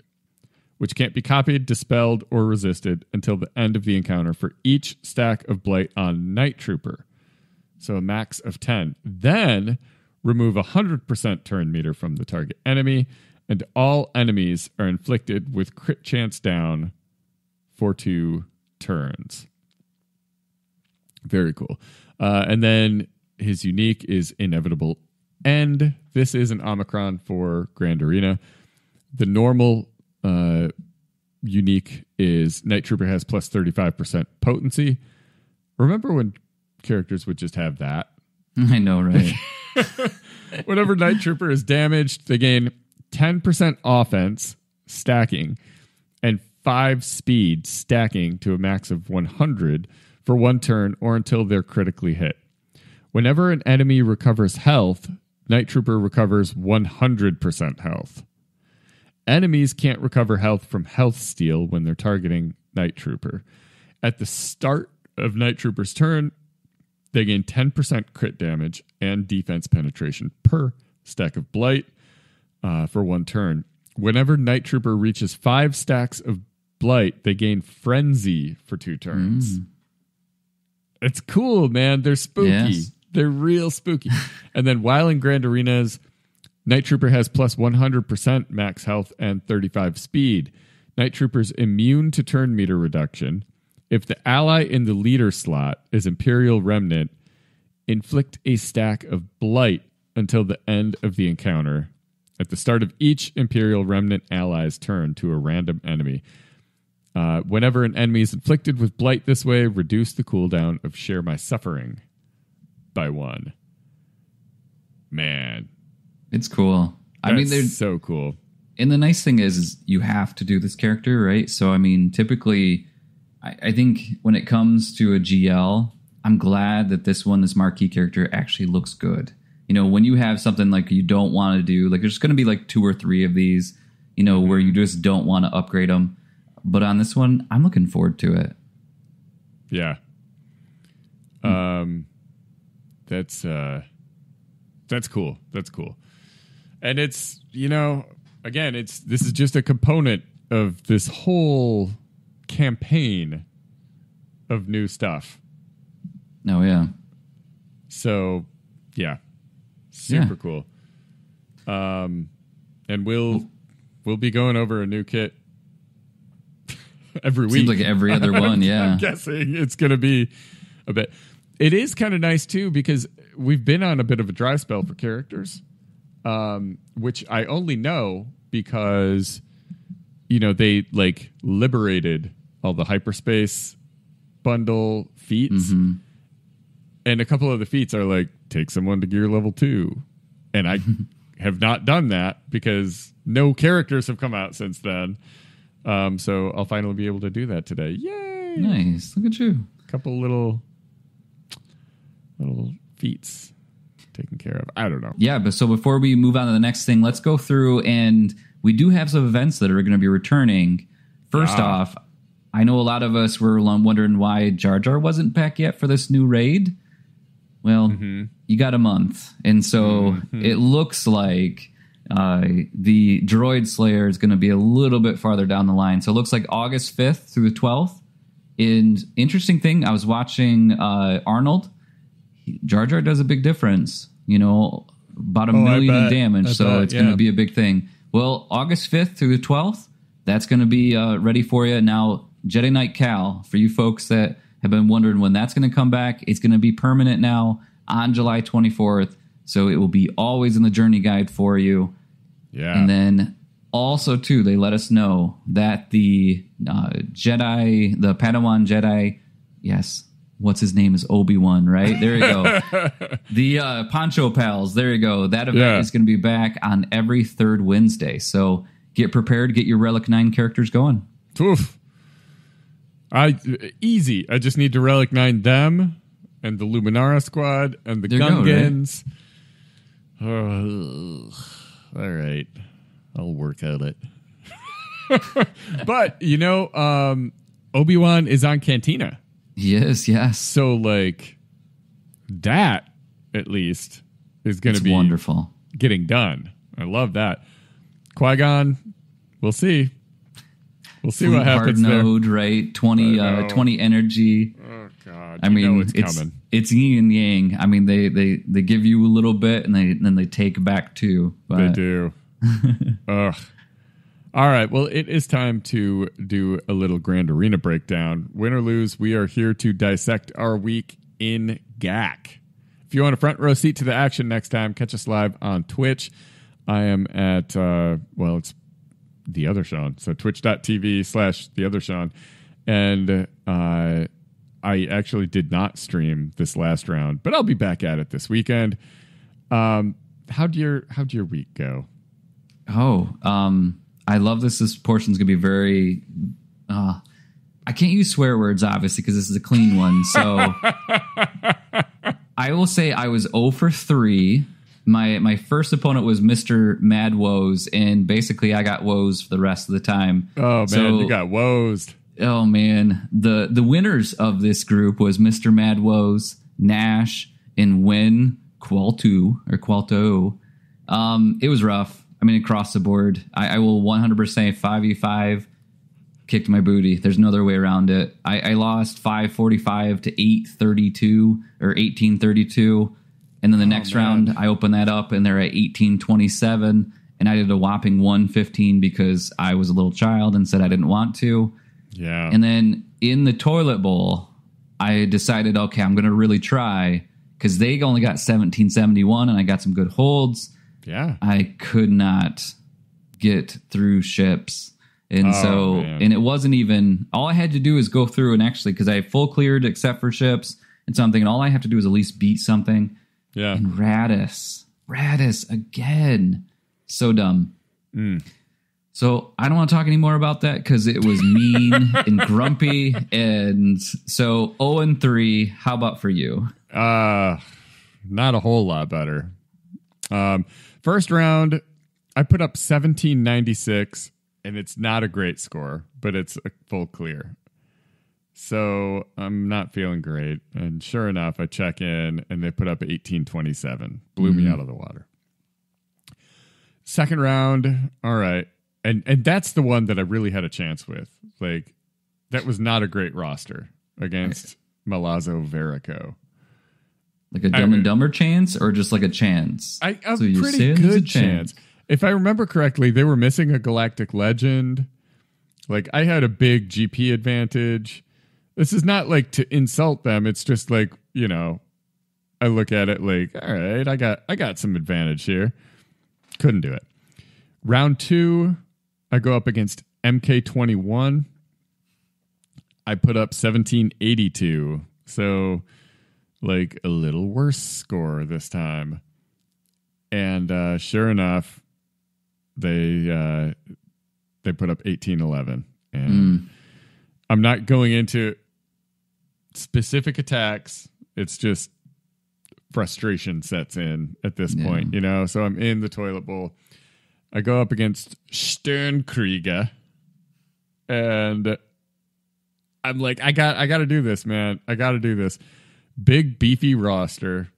which can't be copied, dispelled, or resisted until the end of the encounter for each stack of blight on Night Trooper. So a max of 10. Then remove 100% turn meter from the target enemy, and all enemies are inflicted with crit chance down for 2 turns. Very cool. And then his unique is Inevitable End. This is an Omicron for Grand Arena. The normal unique is Night Trooper has plus 35% potency. Remember when characters would just have that? I know, right? Whenever Night Trooper is damaged, they gain 10% offense stacking and 5 speed stacking to a max of 100 for 1 turn or until they're critically hit. Whenever an enemy recovers health, Night Trooper recovers 100% health. Enemies can't recover health from health steal when they're targeting Night Trooper. At the start of Night Trooper's turn, they gain 10% crit damage and defense penetration per stack of blight for 1 turn. Whenever Night Trooper reaches 5 stacks of blight, they gain frenzy for 2 turns. It's cool, man. They're spooky. Yes. They're real spooky. And then while in Grand Arenas, Night Trooper has plus 100% max health and 35 speed. Night Trooper's immune to turn meter reduction. If the ally in the leader slot is Imperial Remnant, inflict a stack of blight until the end of the encounter. At the start of each Imperial Remnant ally's turn to a random enemy. Whenever an enemy is inflicted with blight this way, reduce the cooldown of Share My Suffering by 1. Man. It's cool. They're so cool. And the nice thing is you have to do this character, right? So, I mean, typically, I think when it comes to a GL, I'm glad that this marquee character actually looks good. You know, when you have something like you don't want to do, like there's going to be like 2 or 3 of these, you know, where you just don't want to upgrade them. But on this one, I'm looking forward to it. Yeah. That's cool. That's cool. And it's, you know, again, this is just a component of this whole campaign of new stuff. Oh, yeah. So, yeah. Super cool. And we'll be going over a new kit every week. Seems like every other one, yeah. I'm guessing it's going to be a bit. It is kind of nice, too, because we've been on a bit of a dry spell for characters, which I only know because, you know, they, like, liberated all the hyperspace bundle feats. Mm-hmm. And a couple of the feats are like, take someone to gear level 2. And I have not done that because no characters have come out since then. So I'll finally be able to do that today. Yay! Nice. Look at you. A couple little feats taken care of. I don't know. Yeah, but so before we move on to the next thing, let's go through, and we do have some events that are going to be returning. First off, I know a lot of us were wondering why Jar Jar wasn't back yet for this new raid. Well, you got a month. And so it looks like the Droid Slayer is going to be a little bit farther down the line. So it looks like August 5th through the 12th. And interesting thing, I was watching Arnold. Jar Jar does a big difference. You know, about 1 million in damage. So it's going to be a big thing. Well, August 5th through the 12th, that's going to be ready for you. Now, Jedi Knight Cal, for you folks that have been wondering when that's going to come back, it's going to be permanent now on July 24th. So it will be always in the journey guide for you. Yeah. And then Also, too, they let us know that the Jedi, the Padawan Jedi, yes, what's his name is Obi-Wan, right? There you go. The Poncho Pals, there you go. That event is going to be back on every third Wednesday. So get prepared, get your Relic 9 characters going. Oof. Easy. I just need to Relic 9 them and the Luminara squad and the Gungans. Right? All right. I'll work at it. But, Obi-Wan is on Cantina. Yes. So, that, at least, is going to be wonderful. Getting done. I love that. Qui-Gon, we'll see. We'll see what happens hard there. Node, right? 20 energy. Oh, God. I mean, it's coming. It's yin and yang. I mean, they give you a little bit, and then they take back too. But they do. Ugh. All right. Well, it is time to do a little Grand Arena breakdown. Win or lose, we are here to dissect our week in GAC. If you want a front row seat to the action next time, catch us live on Twitch. I am at, it's The Other Sean. So twitch.tv/The Other Sean. And I actually did not stream this last round, but I'll be back at it this weekend. How'd your week go? I love this. This portion's gonna be very. I can't use swear words, obviously, because this is a clean one. So I will say I was 0 for 3. My first opponent was Mr. Mad Woes, and basically I got woes for the rest of the time. Oh man, you got woes. Oh man, the winners of this group was Mr. Mad Woes, Nash, and Win Qualto. It was rough. I mean, across the board, I will 100% 5v5 kicked my booty. There's no other way around it. I lost 545 to 832 or 1832. And then the next round, I opened that up and they're at 1827. And I did a whopping 115 because I was a little child and said I didn't want to. Yeah. And then in the toilet bowl, I decided, okay, I'm going to really try because they only got 1771 and I got some good holds. Yeah. I could not get through ships. And and it wasn't even, all I had to do is go through and actually, because I full cleared except for ships and something, and all I have to do is at least beat something. Yeah. And Radis again. So dumb. So I don't want to talk anymore about that because it was mean and grumpy. And so 0-3, how about for you? Not a whole lot better. First round, I put up 1796, and it's not a great score, but it's a full clear. So I'm not feeling great. And sure enough, I check in, and they put up 1827. Blew me out of the water. Second round, all right. And that's the one that I really had a chance with. That was not a great roster against Malazzo Verico. Like a Dumb and Dumber chance or just like a chance? A pretty good chance. If I remember correctly, they were missing a Galactic Legend. I had a big GP advantage. This is not to insult them. It's just I look at it all right, I got some advantage here. Couldn't do it. Round 2, I go up against MK21. I put up 1782. So a little worse score this time. And sure enough, they put up 1811. And I'm not going into specific attacks. It's just frustration sets in at this point, So I'm in the toilet bowl. I go up against Sternkrieger. And I'm I got to do this, man. I got to do this. Big beefy roster.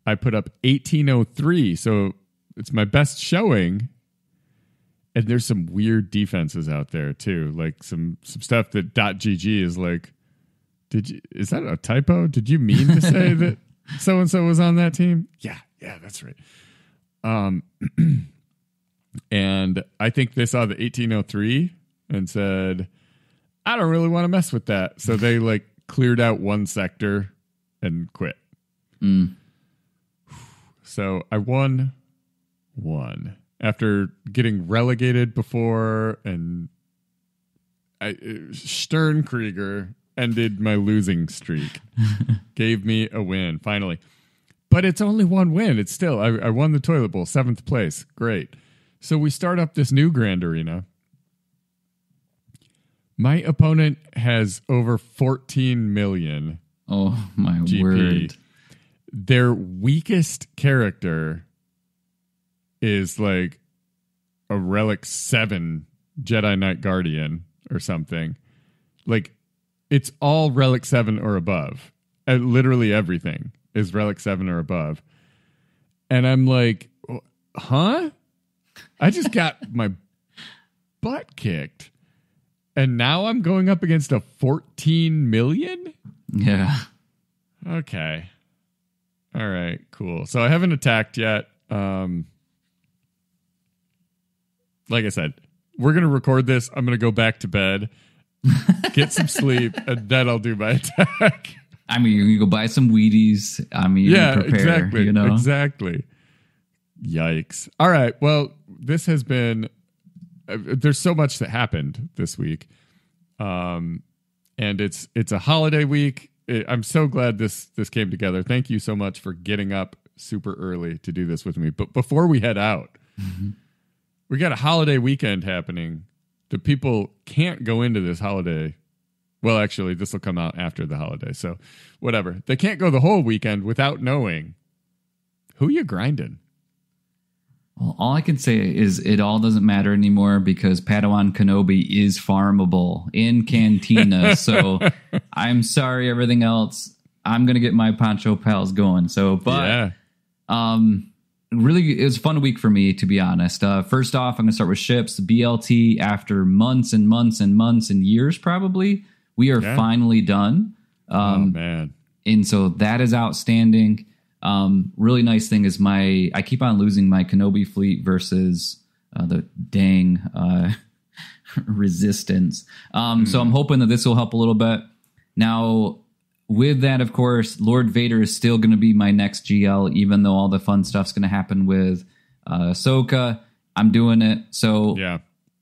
I put up 1803, so it's my best showing. And there's some weird defenses out there too, some stuff that .gg is is that a typo? Did you mean to say that so and so was on that team? Yeah, that's right. And I think they saw the 1803 and said, I don't really want to mess with that. So they cleared out one sector and quit. So I won one. after getting relegated before, and Sternkrieger ended my losing streak. Gave me a win, finally. But it's only one win. It's still, I won the toilet bowl, 7th place. Great. So we start up this new Grand Arena. My opponent has over 14 million. Oh, my GP. word. Their weakest character is like a Relic 7 Jedi Knight Guardian or something. Like, it's all Relic 7 or above. Literally everything is Relic 7 or above. And I'm like, huh? I just got my butt kicked. And now I'm going up against a 14 million? Yeah. Okay. All right, cool. So I haven't attacked yet. Like I said, we're going to record this. I'm going to go back to bed, get some sleep, and then I'll do my attack. I mean, you go buy some Wheaties. I mean, Yeah, prepare, exactly. you know? Exactly. Yikes. All right. Well, this has been... there's so much that happened this week. And it's a holiday week. I'm so glad this came together. Thank you so much for getting up super early to do this with me. But before we head out, we got a holiday weekend happening. The people can't go into this holiday. Well, actually, this will come out after the holiday. So whatever. They can't go the whole weekend without knowing who you grinding. Well, all I can say is it all doesn't matter anymore because Padawan Kenobi is farmable in Cantina. So I'm sorry, everything else. I'm going to get my Poncho Pals going. So, but really, it was a fun week for me, to be honest. First off, I'm going to start with ships. BLT, after months and months and months and years, probably, we are finally done. Oh, man. And so that is outstanding. Really nice thing is I keep on losing my Kenobi fleet versus the dang resistance. So I'm hoping that this will help a little bit. Now, with that, of course, Lord Vader is still going to be my next GL, even though all the fun stuff's going to happen with Ahsoka. I'm doing it. So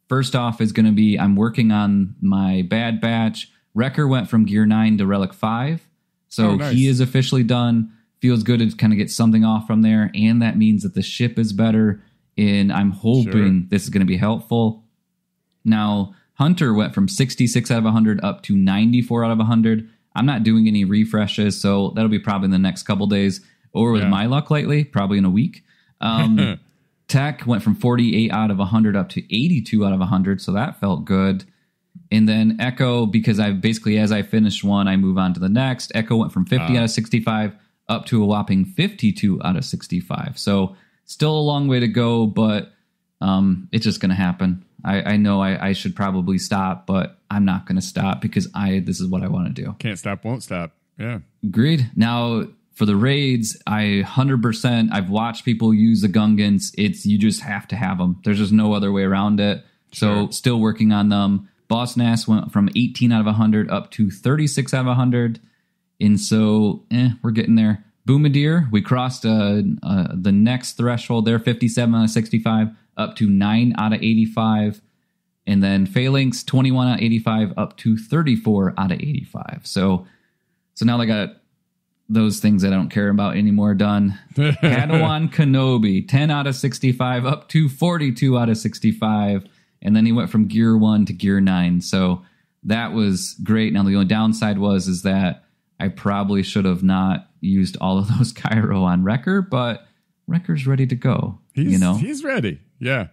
first off is going to be I'm working on my Bad Batch. Wrecker went from Gear 9 to Relic 5. So he is officially done. Feels good to kind of get something off from there. And that means that the ship is better. And I'm hoping this is going to be helpful. Now, Hunter went from 66 out of 100 up to 94 out of 100. I'm not doing any refreshes, so that'll be probably in the next couple days. Or with my luck lately, probably in a week. Tech went from 48 out of 100 up to 82 out of 100, so that felt good. And then Echo, because I basically, as I finished one, I move on to the next. Echo went from 50 out of 65 up to a whopping 52 out of 65. So still a long way to go, but it's just going to happen. I know I should probably stop, but I'm not going to stop because this is what I want to do. Can't stop, won't stop. Yeah. Agreed. Now, for the raids, 100%, I've watched people use the Gungans. You just have to have them. There's just no other way around it. So still working on them. Boss Nass went from 18 out of 100 up to 36 out of 100. And so, we're getting there. Boomadeer, we crossed the next threshold there, 57 out of 65, up to 9 out of 85. And then Phalanx, 21 out of 85, up to 34 out of 85. So now I got those things I don't care about anymore done. Padawan Kenobi, 10 out of 65, up to 42 out of 65. And then he went from Gear 1 to Gear 9. So that was great. Now, the only downside is that I probably should have not used all of those Cairo on Wrecker, but Wrecker's ready to go. He's ready. Yeah.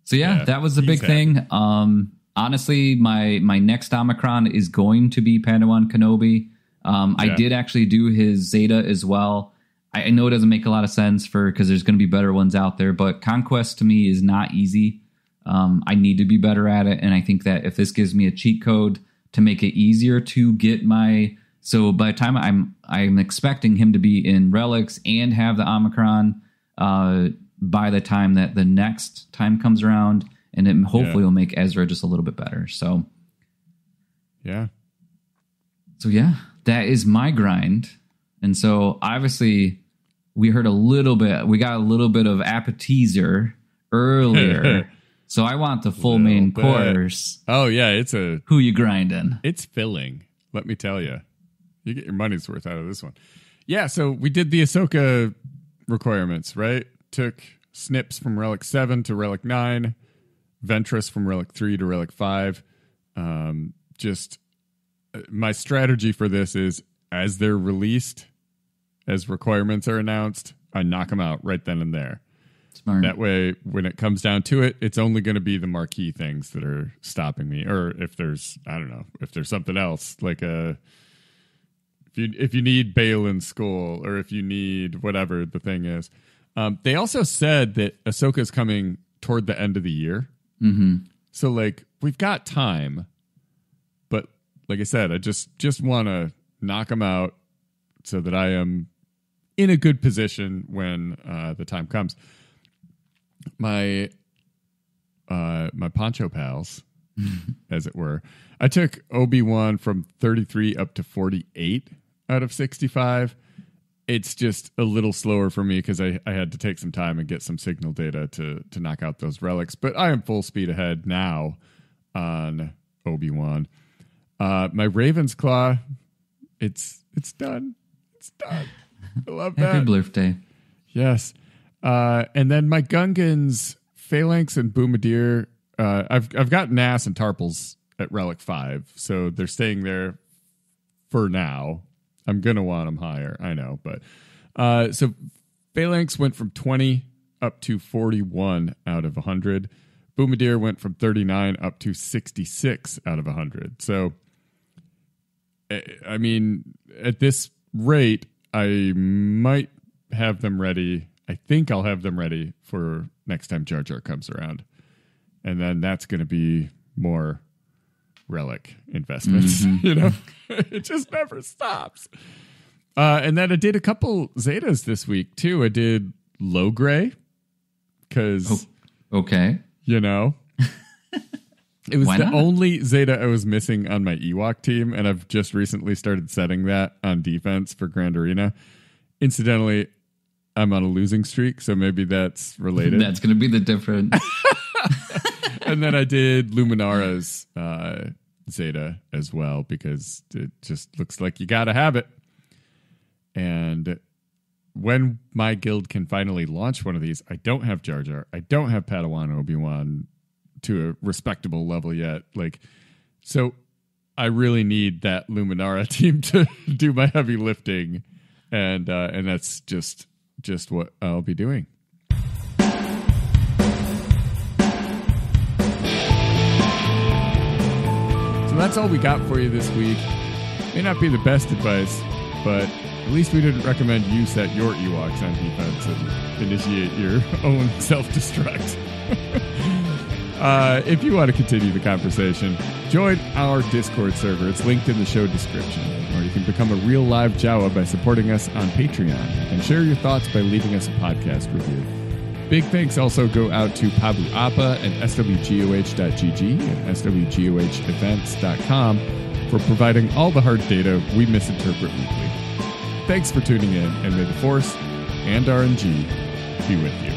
So that was the big thing. Honestly, my next Omicron is going to be Padawan Kenobi. I did actually do his Zeta as well. I know it doesn't make a lot of sense because there's going to be better ones out there, but Conquest to me is not easy. I need to be better at it, and I think that if this gives me a cheat code to make it easier to get so by the time I'm expecting him to be in Relics and have the Omicron by the time that the next time comes around, and it hopefully will make Ezra just a little bit better. So that is my grind. And so obviously we got a little bit of appetizer earlier. So I want the full main course. Oh yeah, Who you grinding? It's filling. Let me tell you, you get your money's worth out of this one. Yeah, so we did the Ahsoka requirements, right? Took snips from Relic 7 to Relic 9, Ventress from Relic 3 to Relic 5. My strategy for this is, as they're released, as requirements are announced, I knock them out right then and there. Smart. That way, when it comes down to it, it's only going to be the marquee things that are stopping me. Or if there's, I don't know, if there's something else, like if you need Baylon Skull, or if you need whatever the thing is. They also said that Ahsoka's coming toward the end of the year. Mm-hmm. So, like, we've got time. But, like I said, I just want to knock them out so that I am in a good position when the time comes. My poncho pals, as it were, I took Obi-Wan from 33 up to 48 out of 65. It's just a little slower for me because I had to take some time and get some signal data to knock out those relics. But I am full speed ahead now on Obi-Wan. My Raven's Claw, it's done. It's done. I love that. Happy birthday. Yes. And then my Gungans, Phalanx and Boomadir, I've got Nass and Tarpals at Relic 5, so they're staying there for now. I'm going to want them higher, I know. But so Phalanx went from 20 up to 41 out of 100. Boomadir went from 39 up to 66 out of 100. So, I mean, at this rate, I might have them ready. I think I'll have them ready for next time Jar Jar comes around. And then that's going to be more relic investments. Mm-hmm. You know, it just never stops. And then I did a couple Zetas this week too. I did low gray because, okay, you know, it was the only Zeta I was missing on my Ewok team. And I've just recently started setting that on defense for Grand Arena. Incidentally, I'm on a losing streak, so maybe that's related. That's going to be the difference. And then I did Luminara's Zeta as well, because it just looks like you got to have it. And when my guild can finally launch one of these, I don't have Jar Jar. I don't have Padawan Obi-Wan to a respectable level yet. So I really need that Luminara team to do my heavy lifting. And that's just what I'll be doing. So that's all we got for you this week. May not be the best advice, but at least we didn't recommend you set your Ewoks on defense and initiate your own self-destruct. If you want to continue the conversation, join our Discord server. It's linked in the show description. Or you can become a real live Jawa by supporting us on Patreon and share your thoughts by leaving us a podcast review. Big thanks also go out to Pabu Appa and swgoh.gg and swgohevents.com for providing all the hard data we misinterpret weekly. Thanks for tuning in, and may the Force and RNG be with you.